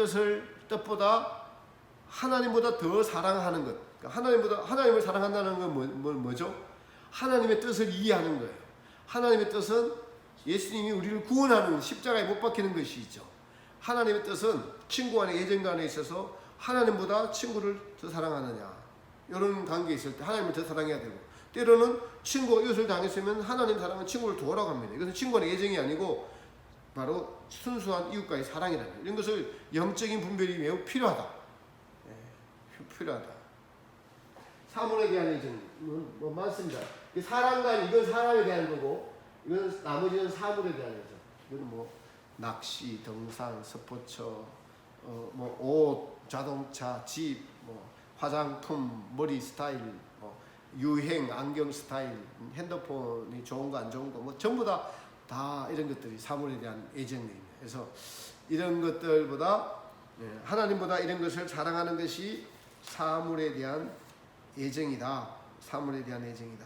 뜻보다 하나님보다 더 사랑하는 것, 그러니까 하나님을 사랑한다는 건 뭐죠? 하나님의 뜻을 이해하는 거예요. 하나님의 뜻은 예수님이 우리를 구원하는 십자가에 못 박히는 것이죠. 하나님의 뜻은 친구 간의 애정 간에 있어서 하나님보다 친구를 더 사랑하느냐, 이런 관계에 있을 때 하나님을 더 사랑해야 되고, 때로는 친구가 이웃을 당했으면 하나님 사랑은 친구를 도우라고 합니다. 이것은 친구 간의 애정이 아니고 바로 순수한 이웃과의 사랑이라는 거예요. 이런 것을 영적인 분별이 매우 필요하다. 필요하다. 사물에 대한 애정은 뭐 많습니다. 사랑관, 이건 사람에 대한 거고, 이건 나머지는 사물에 대한 애정. 이건 뭐 낚시, 등산, 스포츠, 뭐 옷, 자동차, 집, 뭐 화장품, 머리 스타일, 뭐 유행, 안경 스타일, 핸드폰이 좋은 거 안 좋은 거, 뭐 전부 다 이런 것들이 사물에 대한 애정입니다. 그래서 이런 것들보다 하나님보다 이런 것을 사랑하는 것이 사물에 대한 애정이다. 사물에 대한 애정이다.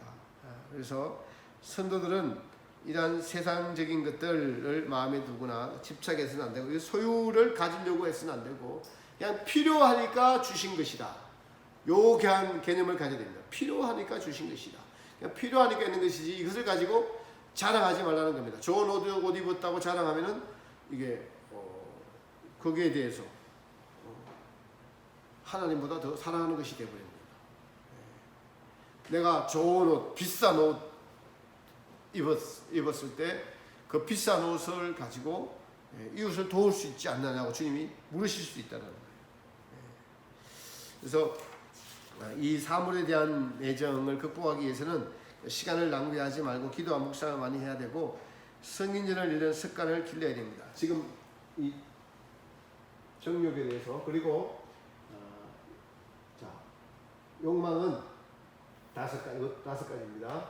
그래서 성도들은 이러한 세상적인 것들을 마음에 두거나 집착해서는 안 되고, 소유를 가지려고 해서는 안 되고, 그냥 필요하니까 주신 것이다. 요 개념을 가져야 됩니다. 필요하니까 주신 것이다. 그냥 필요하니까 있는 것이지, 이것을 가지고 자랑하지 말라는 겁니다. 좋은 옷 입었다고 자랑하면은 이게 거기에 대해서 하나님보다 더 사랑하는 것이 되어버립니다. 내가 좋은 옷, 비싼 옷 입었을 때 그 비싼 옷을 가지고 이웃을 도울 수 있지 않느냐고 주님이 물으실 수 있다는 거예요. 그래서 이 사물에 대한 애정을 극복하기 위해서는 시간을 낭비하지 말고 기도와 묵상을 많이 해야 되고, 성인전을 이런 습관을 길러야 됩니다. 지금 이 정욕에 대해서, 그리고 욕망은 5가지입니다.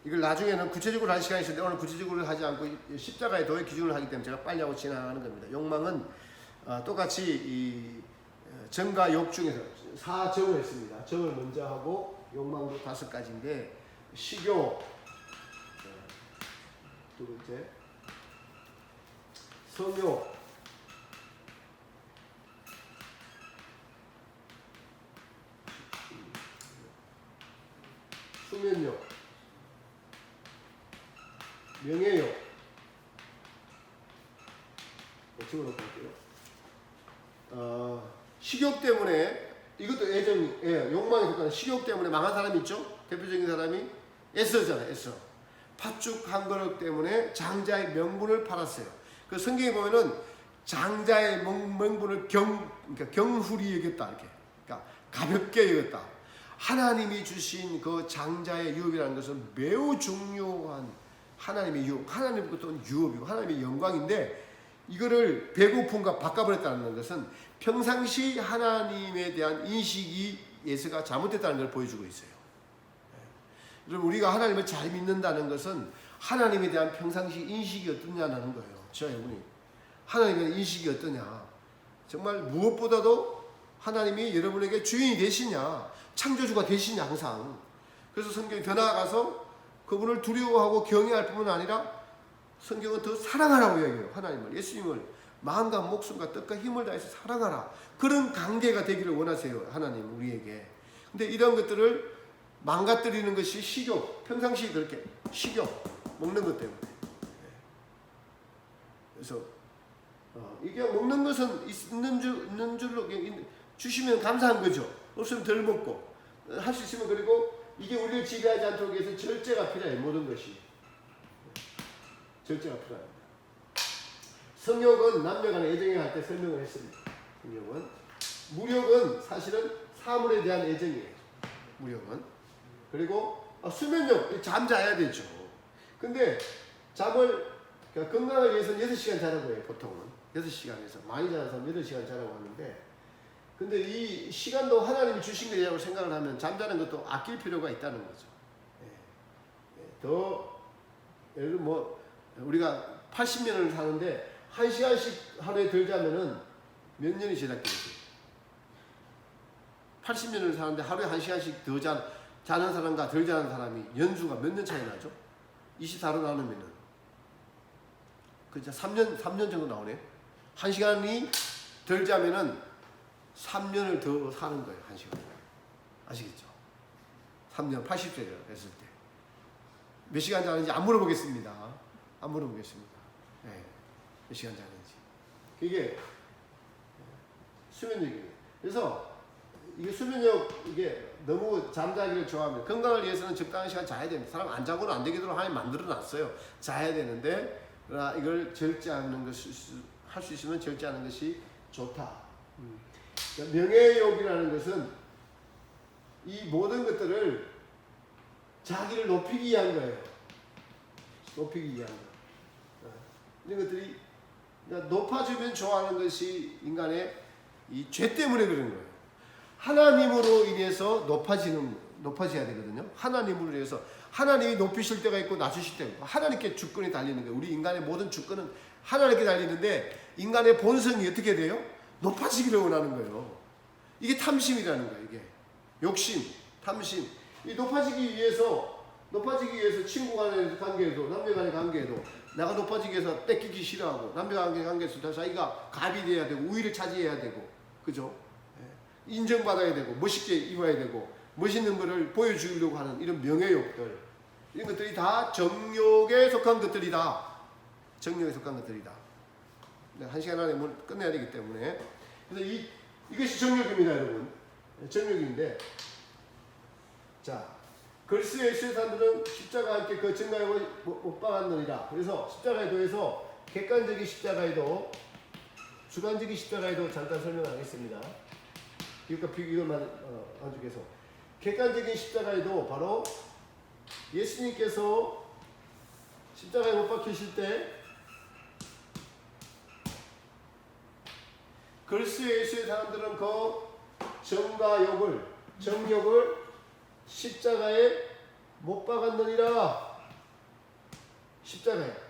이걸 나중에는 구체적으로 할 시간이 있는데 오늘 구체적으로 하지 않고 십자가의 도의 기준을 하기 때문에 제가 빨리 하고 지나가는 겁니다. 욕망은 똑같이 이 정과 욕 중에서 4정을 했습니다. 정을 먼저 하고 욕망도 5가지인데, 식욕, 두 번째 성욕, 수면욕, 명예욕, 적어놓고 할게요. 식욕 때문에, 이것도 욕망에 속하는 식욕 때문에 망한 사람이 있죠. 대표적인 사람이 에서잖아요. 에서 팥죽 한 그릇 때문에 장자의 명분을 팔았어요. 그 성경에 보면은 장자의 명분을 그러니까 경훌히 여겼다, 이렇게, 그러니까 가볍게 여겼다. 하나님이 주신 그 장자의 유업이라는 것은 매우 중요한 하나님의 유업, 하나님부터 온 유업이고 하나님의 영광인데, 이거를 배고픔과 바꿔버렸다는 것은 평상시 하나님에 대한 인식이 예수가 잘못됐다는 걸 보여주고 있어요. 여러분, 우리가 하나님을 잘 믿는다는 것은 하나님에 대한 평상시 인식이 어떠냐는 거예요. 저 여러분이 하나님에 대한 인식이 어떠냐, 정말 무엇보다도 하나님이 여러분에게 주인이 되시냐, 창조주가 되시냐 항상. 그래서 성경이 더 나아가서 그분을 두려워하고 경외할 뿐만 아니라 성경은 더 사랑하라고 이야기해요. 하나님을, 예수님을 마음과 목숨과 뜻과 힘을 다해서 사랑하라. 그런 관계가 되기를 원하세요, 하나님 우리에게. 근데 이런 것들을 망가뜨리는 것이 식욕, 평상시 그렇게 식욕, 먹는 것 때문에. 그래서 이게 먹는 것은 있는 줄로 주시면 감사한 거죠. 없으면 덜 먹고, 할 수 있으면. 그리고 이게 우리를 지배하지 않도록 위해서 절제가 필요해요. 모든 것이 절제가 필요합니다. 성욕은 남녀간의 애정에 할 때 설명을 했습니다. 성욕은, 무욕은 사실은 사물에 대한 애정이에요. 무욕은. 그리고 수면력, 잠 자야 되죠. 근데 잠을 그러니까 건강을 위해서는 6시간 자라고 해요. 보통은 6시간에서 많이 자는 사람 8시간 자라고 하는데, 근데 이 시간도 하나님이 주신 거라고 생각을 하면 잠자는 것도 아낄 필요가 있다는 거죠. 더 예를 들어 뭐 우리가 80년을 사는데 1시간씩 하루에 덜 자면은 몇 년이 지났겠어요? 80년을 사는데 하루에 1시간씩 더 자는 사람과 덜 자는 사람이 연수가 몇 년 차이 나죠? 24로 나누면은 그죠? 3년 정도 나오네. 1시간이 덜 자면은 3년을 더 사는 거예요. 1시간. 아시겠죠? 3년 80세가 됐을 때. 몇 시간 자는지 안 물어보겠습니다. 안 물어보겠습니다. 네. 몇 시간 자는지. 그게 수면력이에요. 그래서 이게 수면력, 이게 너무 잠자기를 좋아하면 건강을 위해서는 적당한 시간 자야 됩니다. 사람 안 자고는 안 되도록 하나님 만들어 놨어요. 자야 되는데, 그러나 이걸 절제하는 것이, 할 수 있으면 절제하는 것이 좋다. 명예욕이라는 것은 이 모든 것들을 자기를 높이기 위한 거예요. 높이기 위한 거. 이런 것들이 그러니까 높아지면 좋아하는 것이 인간의 이 죄 때문에 그런 거예요. 하나님으로 인해서 높아져야 되거든요. 하나님으로 인해서 하나님이 높이실 때가 있고 낮추실 때가 있고, 하나님께 주권이 달리는 거예요. 우리 인간의 모든 주권은 하나님께 달리는데, 인간의 본성이 어떻게 돼요? 높아지기를 원하는 거예요. 이게 탐심이라는 거예요. 이게 욕심, 탐심. 이 높아지기 위해서 친구 간의 관계에도, 남녀 간의 관계에도 내가 높아지기 위해서 뺏기기 싫어하고, 남녀 간의 관계에서 자기가 갑이 돼야 되고 우위를 차지해야 되고, 그죠? 인정받아야 되고 멋있게 입어야 되고 멋있는 것을 보여주려고 하는 이런 명예욕들, 이런 것들이 다 정욕에 속한 것들이다. 정욕에 속한 것들이다. 한 시간 안에 뭘 끝내야 되기 때문에. 그래서 이것이 정욕입니다, 여러분. 정욕인데, 자, 글쓰에 있을 사람들은 십자가와 함께 그 증거욕을 못 박았느니라. 그래서 십자가에 더해서 객관적인 십자가에도 주관적인 십자가에도 잠깐 설명하겠습니다. 이것만 안쪽에서 객관적인 십자가에도 바로 예수님께서 십자가에 못 박히실 때 글쓰에 있을 사람들은 그 정욕을 십자가에 못 박았느니라. 십자가에.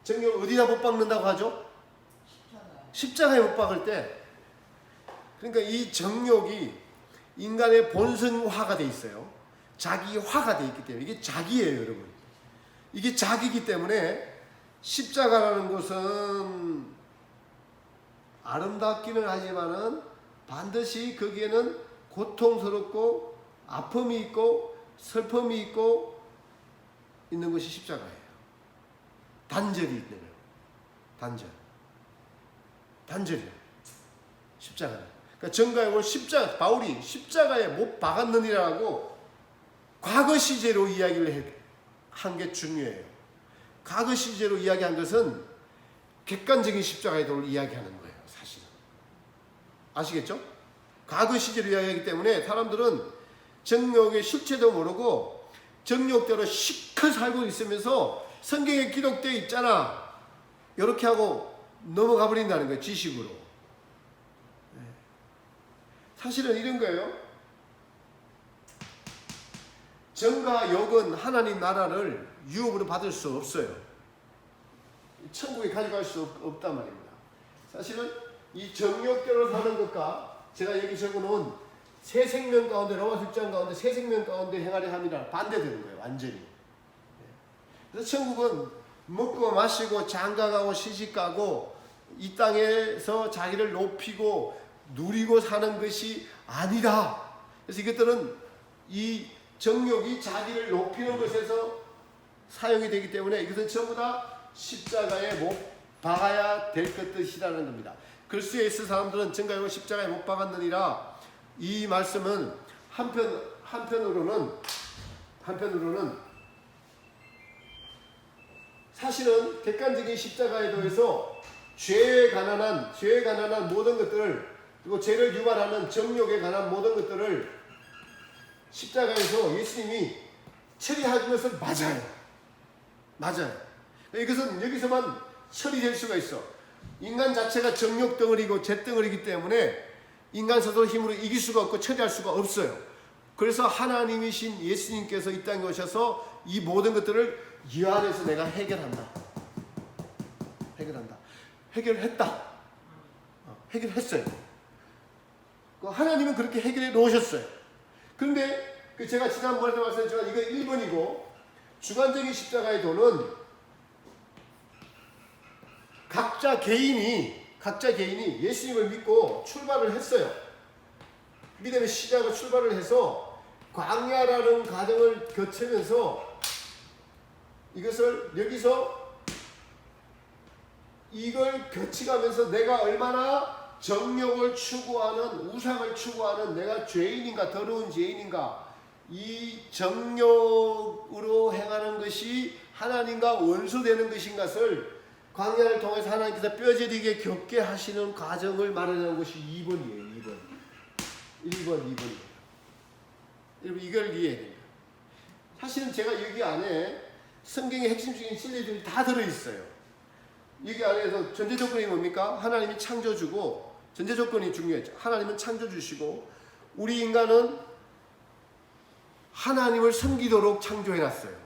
정욕 어디다 못 박는다고 하죠? 십자가에 못 박을 때, 그러니까 이 정욕이 인간의 본성화가 돼 있어요. 자기화가 돼 있기 때문에 이게 자기예요, 여러분. 이게 자기이기 때문에 십자가라는 것은 아름답기는 하지만은 반드시 거기에는 고통스럽고 아픔이 있고 슬픔이 있고 있는 것이 십자가예요. 단절이 있는 거예요. 단절이요. 십자가는. 그러니까 정가욕을 바울이 십자가에 못 박았느니라고 과거 시제로 이야기를 한 게 중요해요. 과거 시제로 이야기한 것은 객관적인 십자가에도 이야기하는 거예요, 사실은. 아시겠죠? 과거 시제로 이야기하기 때문에 사람들은 정욕의 실체도 모르고 정욕대로 시커 살고 있으면서 성경에 기록되어 있잖아, 이렇게 하고 넘어가 버린다는 거예요, 지식으로. 사실은 이런 거예요. 정과 욕은 하나님 나라를 유업으로 받을 수 없어요. 천국에 가져갈 수 없단 말입니다. 사실은 이 정욕대로 사는 것과 제가 여기 적어놓은 새 생명 가운데, 로마서 6장 가운데 새 생명 가운데 행하려 함이라 반대되는 거예요, 완전히. 그래서 천국은 먹고 마시고 장가가고 시집가고 이 땅에서 자기를 높이고 누리고 사는 것이 아니다. 그래서 이것들은 이 정욕이 자기를 높이는 것에서 사용이 되기 때문에 이것은 전부 다 십자가에 못 박아야 될 것이라는 겁니다. 글쓰에 있을 사람들은 정가욕을 십자가에 못 박았느니라. 이 말씀은 한편으로는 사실은 객관적인 십자가에 더해서 죄에 가난한 모든 것들을 그리고 죄를 유발하는 정욕에 관한 모든 것들을 십자가에서 예수님이 처리하는 것은 맞아요. 이것은 여기서만 처리될 수가 있어. 인간 자체가 정욕 덩어리고 죄 덩어리이기 때문에 인간 스스로 힘으로 이길 수가 없고 처리할 수가 없어요. 그래서 하나님이신 예수님께서 이 땅에 오셔서 이 모든 것들을 이 안에서 내가 해결한다. 해결했어요. 하나님은 그렇게 해결해 놓으셨어요. 그런데 제가 지난번에도 말씀드렸지만 이거 1번이고 주관적인 십자가의 도는 각자 개인이 예수님을 믿고 출발을 했어요. 믿음의 시작을 출발을 해서 광야라는 과정을 거치면서 이것을 여기서 이걸 거치가면서 내가 얼마나 정욕을 추구하는, 우상을 추구하는, 내가 죄인인가 더러운 죄인인가, 이 정욕으로 행하는 것이 하나님과 원수되는 것인 것을 광야를 통해서 하나님께서 뼈저리게 겪게 하시는 과정을 말하는 것이 2번이에요. 1번. 여러분 이걸 이해해야 됩니다. 사실은 제가 여기 안에 성경의 핵심적인 진리들이 다 들어있어요. 여기 안에서 전제 조건이 뭡니까? 하나님이 창조주고, 전제 조건이 중요했죠. 하나님은 창조주시고 우리 인간은 하나님을 섬기도록 창조해놨어요.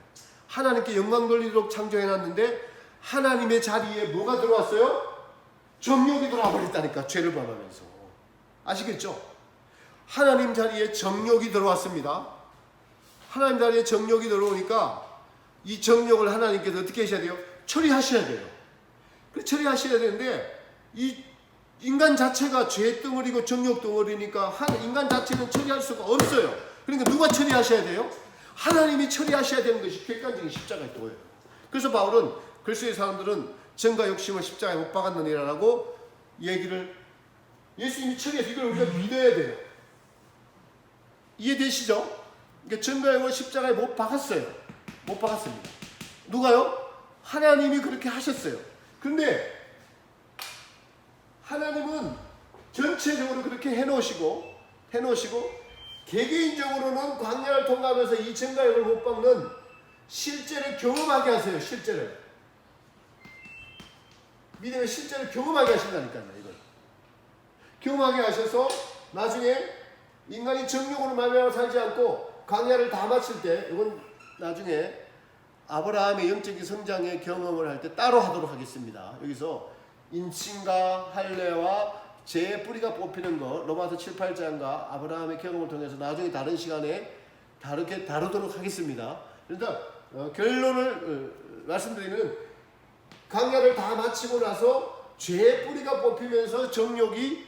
하나님께 영광 돌리도록 창조해놨는데 하나님의 자리에 뭐가 들어왔어요? 정욕이 들어와 버렸다니까. 죄를 범하면서. 아시겠죠? 하나님 자리에 정욕이 들어왔습니다. 하나님 자리에 정욕이 들어오니까 이 정욕을 하나님께서 어떻게 하셔야 돼요? 처리하셔야 돼요. 그 처리하셔야 되는데 이 인간 자체가 죄 덩어리고 정욕 덩어리니까 인간 자체는 처리할 수가 없어요. 그러니까 누가 처리하셔야 돼요? 하나님이 처리하셔야 되는 것이 객관적인 십자가의 도예요. 그래서 바울은 글쎄의 사람들은 정과 욕심을 십자가에 못 박았느니라라고 얘기를, 예수님이 처리해서 이걸 우리가 믿어야 돼요. 이해되시죠? 그러니까 정과 욕을 십자가에 못 박았어요. 못 박았습니다. 누가요? 하나님이 그렇게 하셨어요. 그런데 하나님은 전체적으로 그렇게 해놓으시고 개개인적으로는 광야를 통과하면서 이 정과 욕을 못 박는 실제를 경험하게 하세요. 실제를. 믿음의 실제를 경험하게 하신다니까요. 이걸 경험하게 하셔서 나중에 인간이 정욕으로 말미암아 살지 않고 광야를 다 마칠 때, 이건 나중에 아브라함의 영적인 성장의 경험을 할 때 따로 하도록 하겠습니다. 여기서 인친과 할례와 죄의 뿌리가 뽑히는 거, 로마서 7, 8장과 아브라함의 경험을 통해서 나중에 다른 시간에 다루도록 하겠습니다. 그러니까 결론을 말씀드리면, 광야를 다 마치고 나서 죄의 뿌리가 뽑히면서 정욕이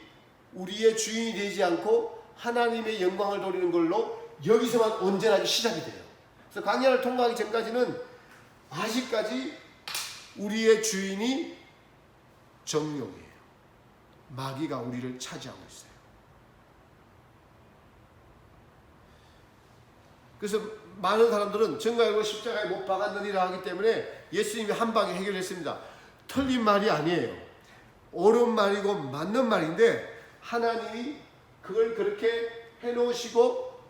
우리의 주인이 되지 않고 하나님의 영광을 돌리는 걸로 여기서만 온전하게 시작이 돼요. 그래서 광야를 통과하기 전까지는 아직까지 우리의 주인이 정욕이에요. 마귀가 우리를 차지하고 있어요. 그래서 많은 사람들은 정과 욕을 십자가에 못 박았느니라 하기 때문에 예수님이 한 방에 해결했습니다. 틀린 말이 아니에요. 옳은 말이고 맞는 말인데 하나님이 그걸 그렇게 해놓으시고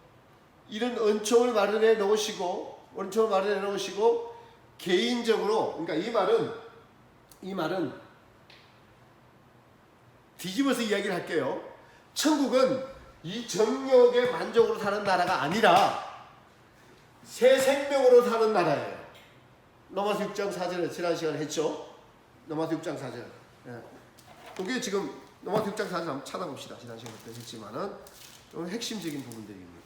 이런 은총을 마련해 놓으시고 개인적으로, 그러니까 이 말은 뒤집어서 이야기를 할게요. 천국은 이 정욕의 만족으로 사는 나라가 아니라 새 생명으로 사는 나라예요. 로마서 6장 4절에 지난 시간에 했죠. 로마서 6장 4절. 이게 지금 로마서 6장 4절 한번 찾아봅시다. 지난 시간에 했지만은 좀 핵심적인 부분들입니다.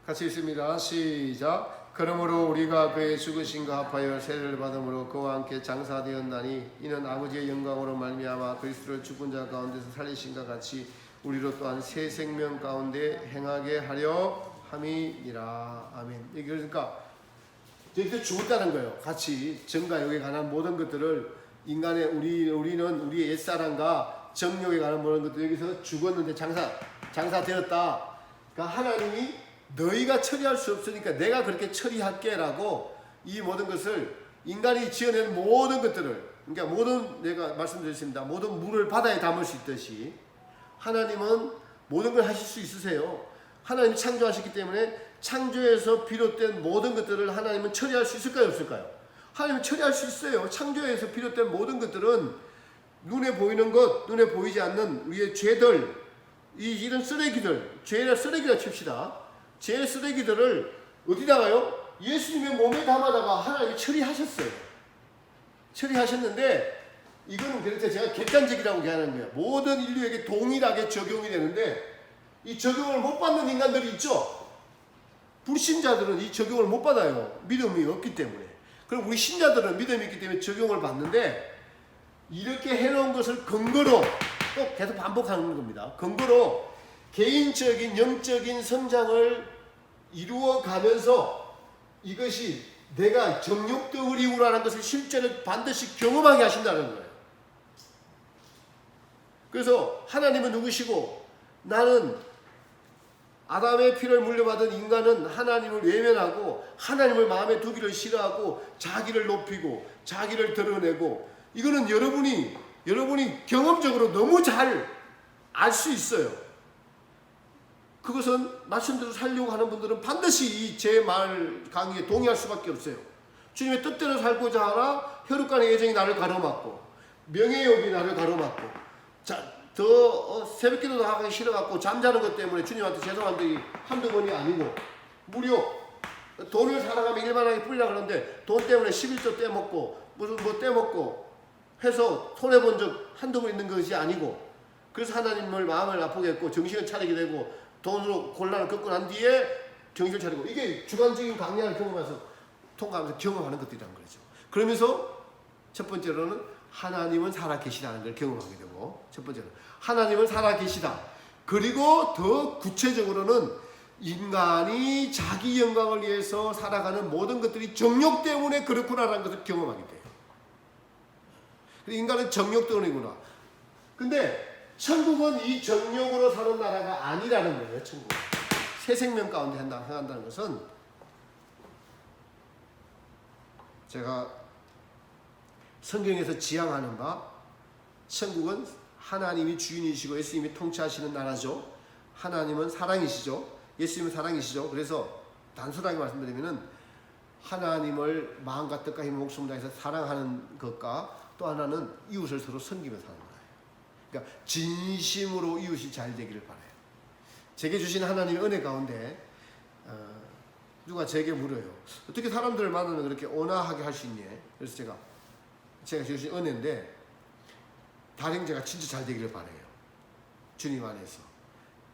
같이 읽습니다. 시작. 그러므로 우리가 그의 죽으심과 합하여 세례를 받음으로 그와 함께 장사되었나니 이는 아버지의 영광으로 말미암아 그리스도를 죽은 자 가운데서 살리신과 같이 우리로 또한 새 생명 가운데 행하게 하려 함이니라. 아멘. 그러니까 이렇게 죽었다는 거예요. 같이 정과 욕에 관한 모든 것들을 인간의 우리는 우리의 옛사람과 정욕에 관한 모든 것들 여기서 죽었는데 장사 되었다. 그러니까 하나님이 너희가 처리할 수 없으니까 내가 그렇게 처리할게라고 이 모든 것을 인간이 지어낸 모든 것들을 그러니까 모든 내가 말씀드렸습니다. 모든 물을 바다에 담을 수 있듯이 하나님은 모든 걸 하실 수 있으세요. 하나님이 창조하셨기 때문에 창조에서 비롯된 모든 것들을 하나님은 처리할 수 있을까요? 없을까요? 하나님은 처리할 수 있어요. 창조에서 비롯된 모든 것들은 눈에 보이는 것, 눈에 보이지 않는 우리의 죄들, 이런 쓰레기들, 죄의 쓰레기라 칩시다. 죄의 쓰레기들을 어디다가요? 예수님의 몸에 담아다가 하나님이 처리하셨어요. 처리하셨는데 이거는 그래서 제가 객관적이라고 얘기하는 거예요. 모든 인류에게 동일하게 적용이 되는데 이 적용을 못 받는 인간들이 있죠. 불신자들은 이 적용을 못 받아요. 믿음이 없기 때문에. 그럼 우리 신자들은 믿음이 있기 때문에 적용을 받는데 이렇게 해놓은 것을 근거로 꼭 계속 반복하는 겁니다. 근거로 개인적인 영적인 성장을 이루어가면서 이것이 내가 정욕덩어리구나라는 것을 실제로 반드시 경험하게 하신다는 거예요. 그래서 하나님은 누구시고 나는 아담의 피를 물려받은 인간은 하나님을 외면하고 하나님을 마음에 두기를 싫어하고 자기를 높이고 자기를 드러내고 이거는 여러분이 경험적으로 너무 잘 알 수 있어요. 그것은 말씀대로 살려고 하는 분들은 반드시 이 제 말 강의에 동의할 수밖에 없어요. 주님의 뜻대로 살고자 하나 혈육간의 애정이 나를 가로막고 명예욕이 나를 가로막고 새벽기도도 하기 싫어갖고 잠자는 것 때문에 주님한테 죄송한 적이 한두 번이 아니고 무려 돈을 살아가면 일반하게 뿌리라 그러는데 돈 때문에 11조 떼먹고 무슨 뭐 떼먹고 해서 손해본 적 한두 번 있는 것이 아니고 그래서 하나님을 마음을 아프게 했고 정신을 차리게 되고 돈으로 곤란을 겪고 난 뒤에 정신을 차리고 이게 주관적인 강약을 경험해서 통과하면서 경험하는 것들이란 거죠. 그러면서 첫 번째로는 하나님은 살아계시다는 걸 경험하게 되고 첫 번째로 하나님은 살아계시다. 그리고 더 구체적으로는 인간이 자기 영광을 위해서 살아가는 모든 것들이 정욕 때문에 그렇구나라는 것을 경험하게 돼요. 인간은 정욕덩어리구나. 근데 천국은 이 정욕으로 사는 나라가 아니라는 거예요. 천국. 새 생명 가운데 행한다는 것은 제가 성경에서 지향하는 바 천국은 하나님이 주인이시고 예수님이 통치하시는 나라죠. 하나님은 사랑이시죠. 예수님은 사랑이시죠. 그래서 단순하게 말씀드리면은 하나님을 마음과 뜻과 힘과 목숨을 다해서 사랑하는 것과 또 하나는 이웃을 서로 섬기며 사는 거예요. 그러니까 진심으로 이웃이 잘 되기를 바라요. 제게 주신 하나님의 은혜 가운데 누가 제게 물어요. 어떻게 사람들을 만나면 그렇게 온화하게 할 수 있니? 그래서 제가 주신 은혜인데 다행제가 진짜 잘 되기를 바라요. 주님 안에서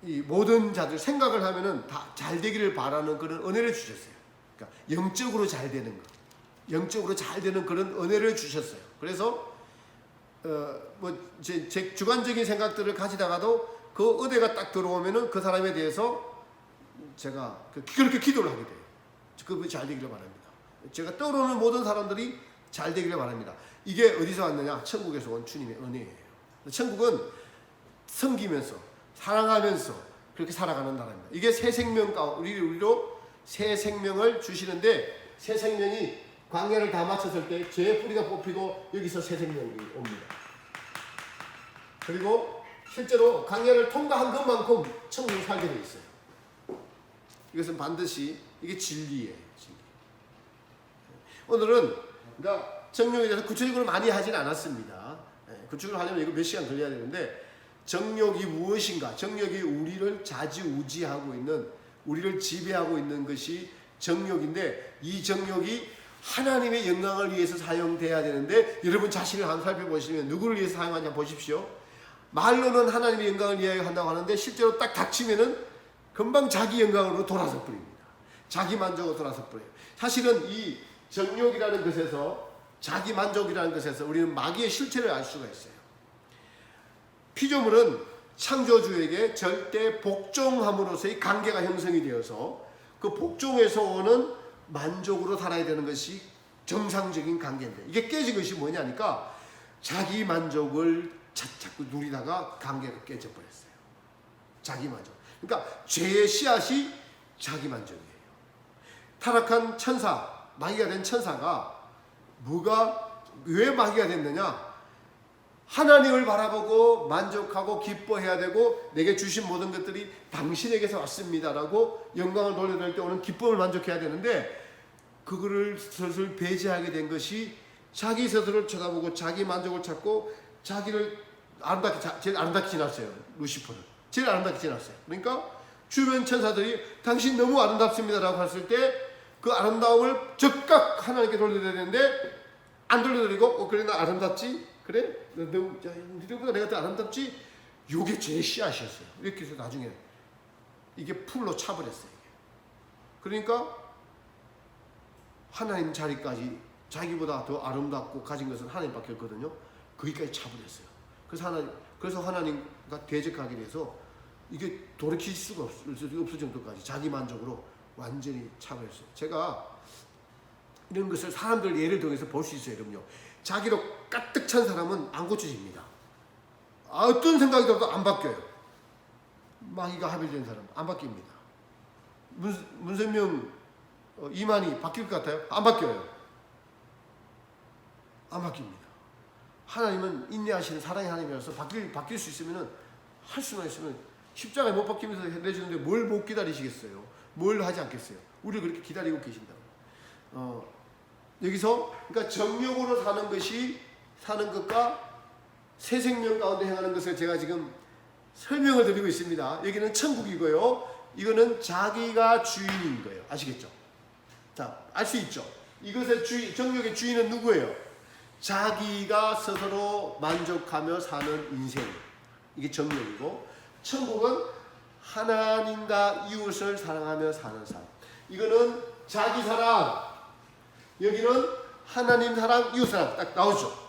이 모든 자들 생각을 하면은 다 잘 되기를 바라는 그런 은혜를 주셨어요. 그러니까 영적으로 잘 되는 것, 영적으로 잘 되는 그런 은혜를 주셨어요. 그래서 제 주관적인 생각들을 가지다가도 그 은혜가 딱 들어오면은 그 사람에 대해서 제가 그렇게 기도를 하게 돼요. 그분이 잘 되기를 바랍니다. 제가 떠오르는 모든 사람들이 잘 되기를 바랍니다. 이게 어디서 왔느냐? 천국에서 온 주님의 은혜예요. 천국은 섬기면서 사랑하면서 그렇게 살아가는 나라입니다. 이게 새 생명 우리로 새 생명을 주시는데 새 생명이 광야를 다 마쳤을 때 죄의 뿌리가 뽑히고 여기서 새 생명이 옵니다. 그리고 실제로 광야를 통과한 것만큼 천국을 살게 돼 있어요. 이것은 반드시 이게 진리예요. 진리. 오늘은 그러니까 정욕에 대해서 구체적으로 많이 하진 않았습니다. 구체적으로 하려면 이거 몇 시간 걸려야 되는데 정욕이 무엇인가? 정욕이 우리를 좌지우지하고 있는 우리를 지배하고 있는 것이 정욕인데 이 정욕이 하나님의 영광을 위해서 사용돼야 되는데 여러분 자신을 한번 살펴보시면 누구를 위해서 사용하냐 보십시오. 말로는 하나님의 영광을 위하여 한다고 하는데 실제로 딱 닥치면은 금방 자기 영광으로 돌아서 버립니다. 자기 만족으로 돌아서 버려요. 사실은 이 정욕이라는 것에서 자기 만족이라는 것에서 우리는 마귀의 실체를 알 수가 있어요. 피조물은 창조주에게 절대 복종함으로써의 관계가 형성이 되어서 그 복종에서 오는 만족으로 살아야 되는 것이 정상적인 관계인데 이게 깨진 것이 뭐냐니까 자기 만족을 자꾸 누리다가 관계가 깨져버렸어요. 자기 만족. 그러니까 죄의 씨앗이 자기 만족이에요. 타락한 천사, 마귀가 된 천사가 왜 마귀가 됐느냐? 하나님을 바라보고 만족하고 기뻐해야 되고 내게 주신 모든 것들이 당신에게서 왔습니다라고 영광을 돌려드릴 때 오는 기쁨을 만족해야 되는데 그거를 슬슬 배제하게 된 것이 자기 스스로를 쳐다보고 자기 만족을 찾고 자기를 제일 아름답게 지났어요. 루시퍼를 제일 아름답게 지났어요. 그러니까 주변 천사들이 당신 너무 아름답습니다라고 했을 때 그 아름다움을 즉각 하나님께 돌려드려야 되는데 안 돌려드리고 그래 나 아름답지? 그래? 너보다 내가 더 아름답지? 이게 죄의 씨앗이었어요. 이렇게 해서 나중에 이게 풀로 차버렸어요. 그러니까 하나님 자리까지 자기보다 더 아름답고 가진 것은 하나님밖에 없거든요. 거기까지 차버렸어요. 그래서 하나님과 대적하게 돼서 이게 돌이킬 수가 없을 정도까지 자기 만족으로 완전히 차버렸어요. 제가 이런 것을 사람들 예를 통해서 볼 수 있어요. 여러분요. 자기로 가득 찬 사람은 안 고쳐집니다. 어떤 생각이 들어도 안 바뀌어요. 마귀가 합일된 사람 안 바뀝니다. 문선명 이만희 바뀔 것 같아요? 안 바뀌어요. 안 바뀝니다. 하나님은 인내하시는 사랑의 하나님이라서 바뀔 수 있으면 할 수만 있으면 십자가에 못 박히면서 내주는데 뭘 못 기다리시겠어요? 뭘 하지 않겠어요? 우리를 그렇게 기다리고 계신다고. 여기서 그러니까 정욕으로 사는 것과 새 생명 가운데 행하는 것을 제가 지금 설명을 드리고 있습니다. 여기는 천국이고요. 이거는 자기가 주인인 거예요. 아시겠죠? 자, 알 수 있죠? 이것의 정욕의 주인은 누구예요? 자기가 스스로 만족하며 사는 인생. 이게 정욕이고, 천국은 하나님과 이웃을 사랑하며 사는 삶. 이거는 자기 사랑, 여기는 하나님 사랑, 이웃 사랑 딱 나오죠.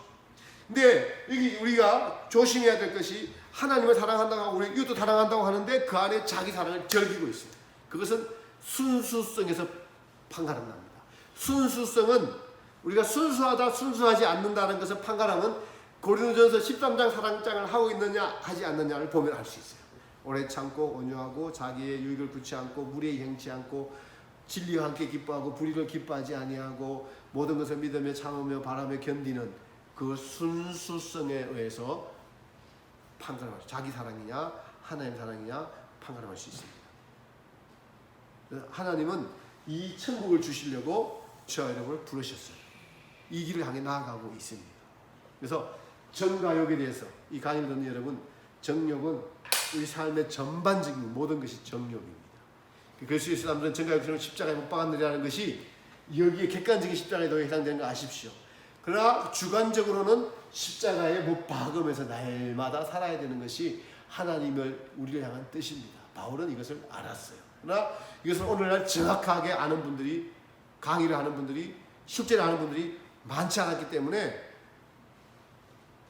근데 여기 우리가 조심해야 될 것이 하나님을 사랑한다고 하고 우리 이웃도 사랑한다고 하는데 그 안에 자기 사랑을 즐기고 있어요. 그것은 순수성에서 판가름납니다. 순수성은 우리가 순수하다 순수하지 않는다는 것을 판가름은 고린도전서 13장 사랑장을 하고 있느냐 하지 않느냐를 보면 알 수 있어요. 오래 참고 온유하고 자기의 유익을 구치 않고 무리에 행치 않고 진리와 함께 기뻐하고 불의를 기뻐하지 아니하고 모든 것을 믿으며 참으며 바라며 견디는 그 순수성에 의해서 판가름할 수, 자기 사랑이냐 하나님 사랑이냐 판가름할 수 있습니다. 하나님은 이 천국을 주시려고 저와 여러분을 부르셨어요. 이 길을 향해 나아가고 있습니다. 그래서 정가욕에 대해서 이 강의를 듣는 여러분, 정욕은 우리 삶의 전반적인 모든 것이 정욕입니다. 그리스도의 사람들은 정가욕처럼 십자가에 못 박았느냐는 것이 여기에 객관적인 십자가에도 해당되는 거 아십시오. 그러나 주관적으로는 십자가에 못 박으면서 날마다 살아야 되는 것이 하나님을 우리를 향한 뜻입니다. 바울은 이것을 알았어요. 그러나 이것을 오늘날 정확하게 아는 분들이, 강의를 하는 분들이, 실제로 하는 분들이 많지 않았기 때문에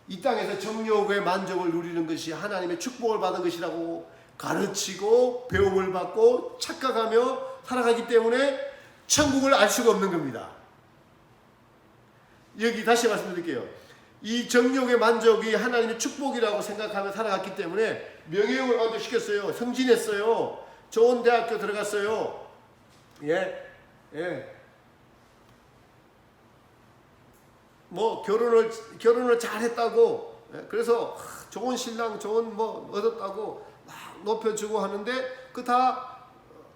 이 땅에서 정욕의 만족을 누리는 것이 하나님의 축복을 받은 것이라고 가르치고 배움을 받고 착각하며 살아가기 때문에 천국을 알 수가 없는 겁니다. 여기 다시 말씀드릴게요. 이 정욕의 만족이 하나님의 축복이라고 생각하며 살아갔기 때문에 명예욕을 만족시켰어요. 승진했어요. 좋은 대학교 들어갔어요. 뭐 결혼을 잘했다고, 그래서 좋은 신랑 좋은 뭐 얻었다고 막 높여주고 하는데 그 다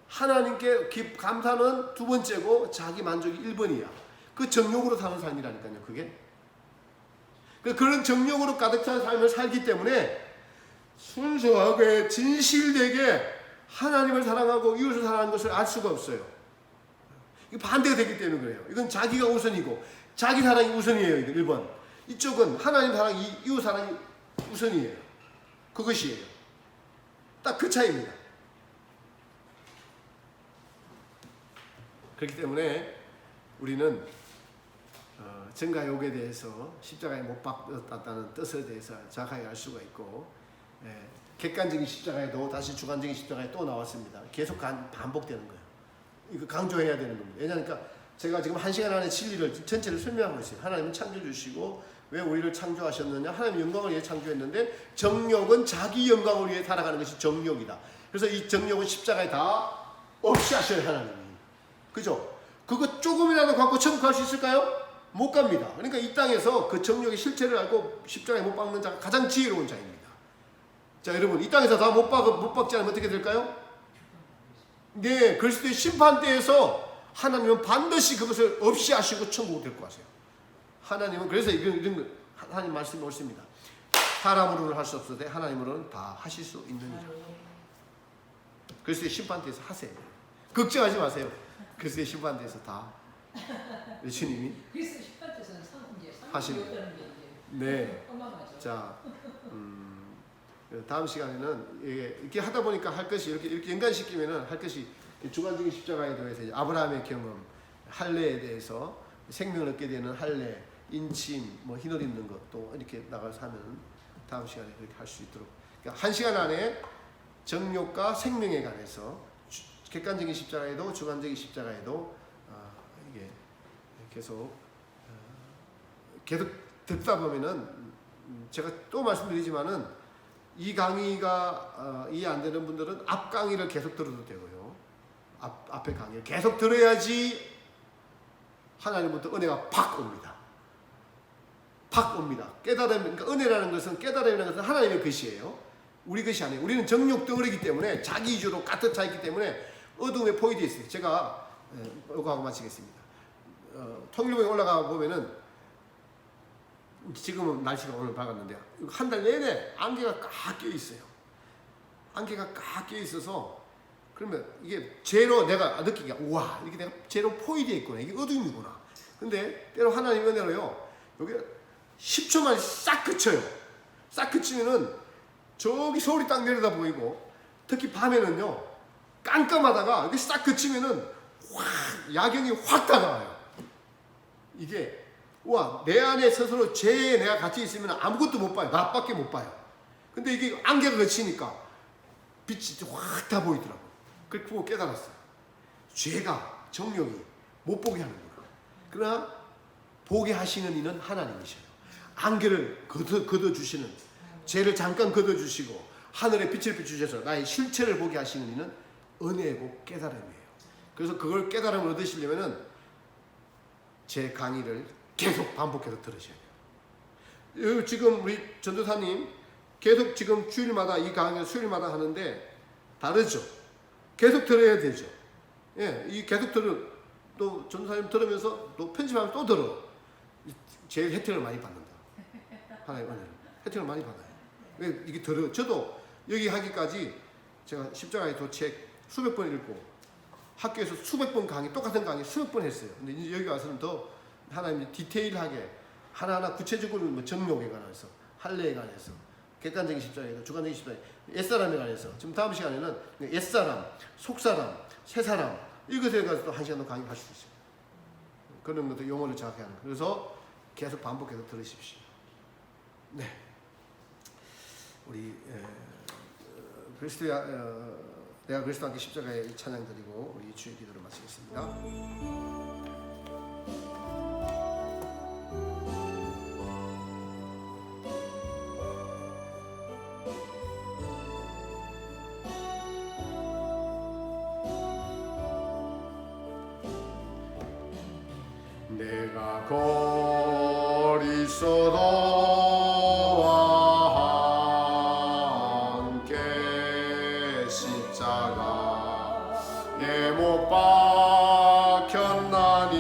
하나님께 감사는 두 번째고 자기 만족이 1번이야. 그 정욕으로 사는 삶이라니까요. 그게 그런 정욕으로 가득 찬 삶을 살기 때문에 순수하게 진실되게 하나님을 사랑하고 이웃을 사랑하는 것을 알 수가 없어요. 이게 반대가 되기 때문에 그래요. 이건 자기가 우선이고 자기 사랑이 우선이에요. 1번. 이쪽은 하나님 사랑, 이웃 사랑이 우선이에요. 그것이에요. 딱 그 차이입니다. 그렇기 때문에 우리는 정가욕에 대해서 십자가에 못 박았다는 뜻에 대해서 정확하게 알 수가 있고, 객관적인 십자가에도 다시 주관적인 십자가에 또 나왔습니다. 계속 반복되는 거예요. 이거 강조해야 되는 겁니다. 왜냐하니까 제가 지금 1시간 안에 진리를 전체를 설명하고 있어요. 하나님은 창조 주시고 왜 우리를 창조하셨느냐? 하나님의 영광을 위해 창조했는데 정욕은 자기 영광을 위해 살아가는 것이 정욕이다. 그래서 이 정욕은 십자가에 다 없이 하셔요, 하나님이. 그죠? 그거 조금이라도 갖고 천국 갈 수 있을까요? 못 갑니다. 그러니까 이 땅에서 그 정욕의 실체를 알고 십자가에 못 박는 자가 가장 지혜로운 자입니다. 자, 여러분, 이 땅에서 다 못 박지 않으면 어떻게 될까요? 네, 그리스도의 심판대에서 하나님은 반드시 그것을 없이 하시고 천국을 데리고 가세요. 하나님은 그래서 이런 하나님 말씀이 옳습니다. 사람으로는 할 수 없어도 하나님으로는 다 하실 수 있느니라. 그리스도의 심판대에서 하세요. 걱정하지 마세요. 그리스도의 심판대에서 다 주님이 그리스도 심판대에서는 하십니다. 네. 자, 다음 시간에는 이렇게 하다 보니까 할 것이 이렇게 연관시키면은 할 것이 주관적인 십자가에 대해서 아브라함의 경험, 할례에 대해서 생명을 얻게 되는 할례, 인침, 뭐 흰옷 입는 것도 이렇게 나가서 하면 다음 시간에 그렇게 할 수 있도록. 그러니까 1시간 안에 정욕과 생명에 관해서 객관적인 십자가에도 주관적인 십자가에도 이게 계속 듣다 보면은 제가 또 말씀드리지만은 이 강의가 이해 안 되는 분들은 앞 강의를 계속 들어도 되고요. 앞에 강의를 계속 들어야지 하나님부터 은혜가 팍 옵니다. 팍 옵니다. 깨달음, 그러니까 은혜라는 것은 깨달음이라는 것은 하나님의 것이에요. 우리 것이 아니에요. 우리는 정욕 덩어리이기 때문에 자기 위주로 가득 차 있기 때문에 어둠에 포위되어 있어요. 제가 이거 하고 마치겠습니다. 통일부에 올라가 보면은 지금은 날씨가 오늘 밝았는데 한 달 내내 안개가 꽉 껴 있어요. 안개가 꽉 껴 있어서 그러면 이게 죄로 내가 느끼기가 우와 이게 내가 죄로 포위되어 있구나. 이게 어둠이구나. 근데 때로 하나님의 은혜로요. 여기 10초만 싹 그쳐요. 싹 그치면은 저기 서울이 딱 내려다 보이고 특히 밤에는요. 깜깜하다가 이게 싹 그치면은 확 야경이 확 다가와요. 이게 와, 내 안에 스스로 죄에 내가 같이 있으면 아무것도 못 봐요. 나밖에 못 봐요. 근데 이게 안개가 그치니까 빛이 확 다 보이더라고요. 그렇게 보고 깨달았어요. 죄가, 정욕이 못 보게 하는구나. 그러나 보게 하시는 이는 하나님이셔요. 안개를 걷어주시는, 죄를 잠깐 걷어주시고 하늘에 빛을 비추셔서 나의 실체를 보게 하시는 이는 은혜고 깨달음이에요. 그래서 그걸 깨달음을 얻으시려면은 제 강의를 계속 반복해서 들으셔야 돼요. 지금 우리 전도사님 계속 지금 주일마다 이 강의를 수요일마다 하는데 다르죠. 계속 들어야 되죠. 예, 이 계속 또 전도사님 들으면서 또 편집하면 또 들어. 제일 혜택을 많이 받는다. 하나님 은혜를 혜택을 많이 받아요. 왜 이게 들어? 저도 여기 하기까지 제가 십자가의 도책 수백 번 읽고 학교에서 수백 번 강의 똑같은 강의 수백 번 했어요. 근데 이제 여기 와서는 더 하나님이 디테일하게 하나하나 구체적으로 뭐 정욕에 관해서 할례에 관해서 객관적인 십자가에 주관적인 십자가에 옛사람에 관해서 지금 다음 시간에는 옛사람, 속사람, 새사람 이것에 관해서도 한 시간도 강의할 수 있어요. 그런 것도 용어를 정확히 하는. 그래서 계속 반복해서 들으십시오. 네, 우리 내가 그리스도와 함께 십자가에 찬양 드리고 우리 주의 기도를 마치겠습니다. 내가 거리 있어도와 함께 십자가에 못 박혔나니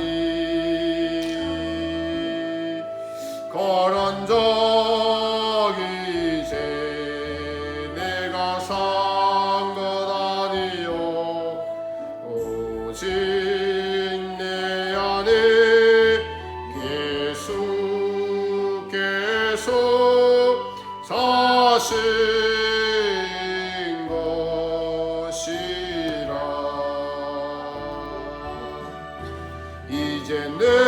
그런 적이 이제 내가 산 것 아니요 오직 내 안에 예수께서 사신 것이라 이제 내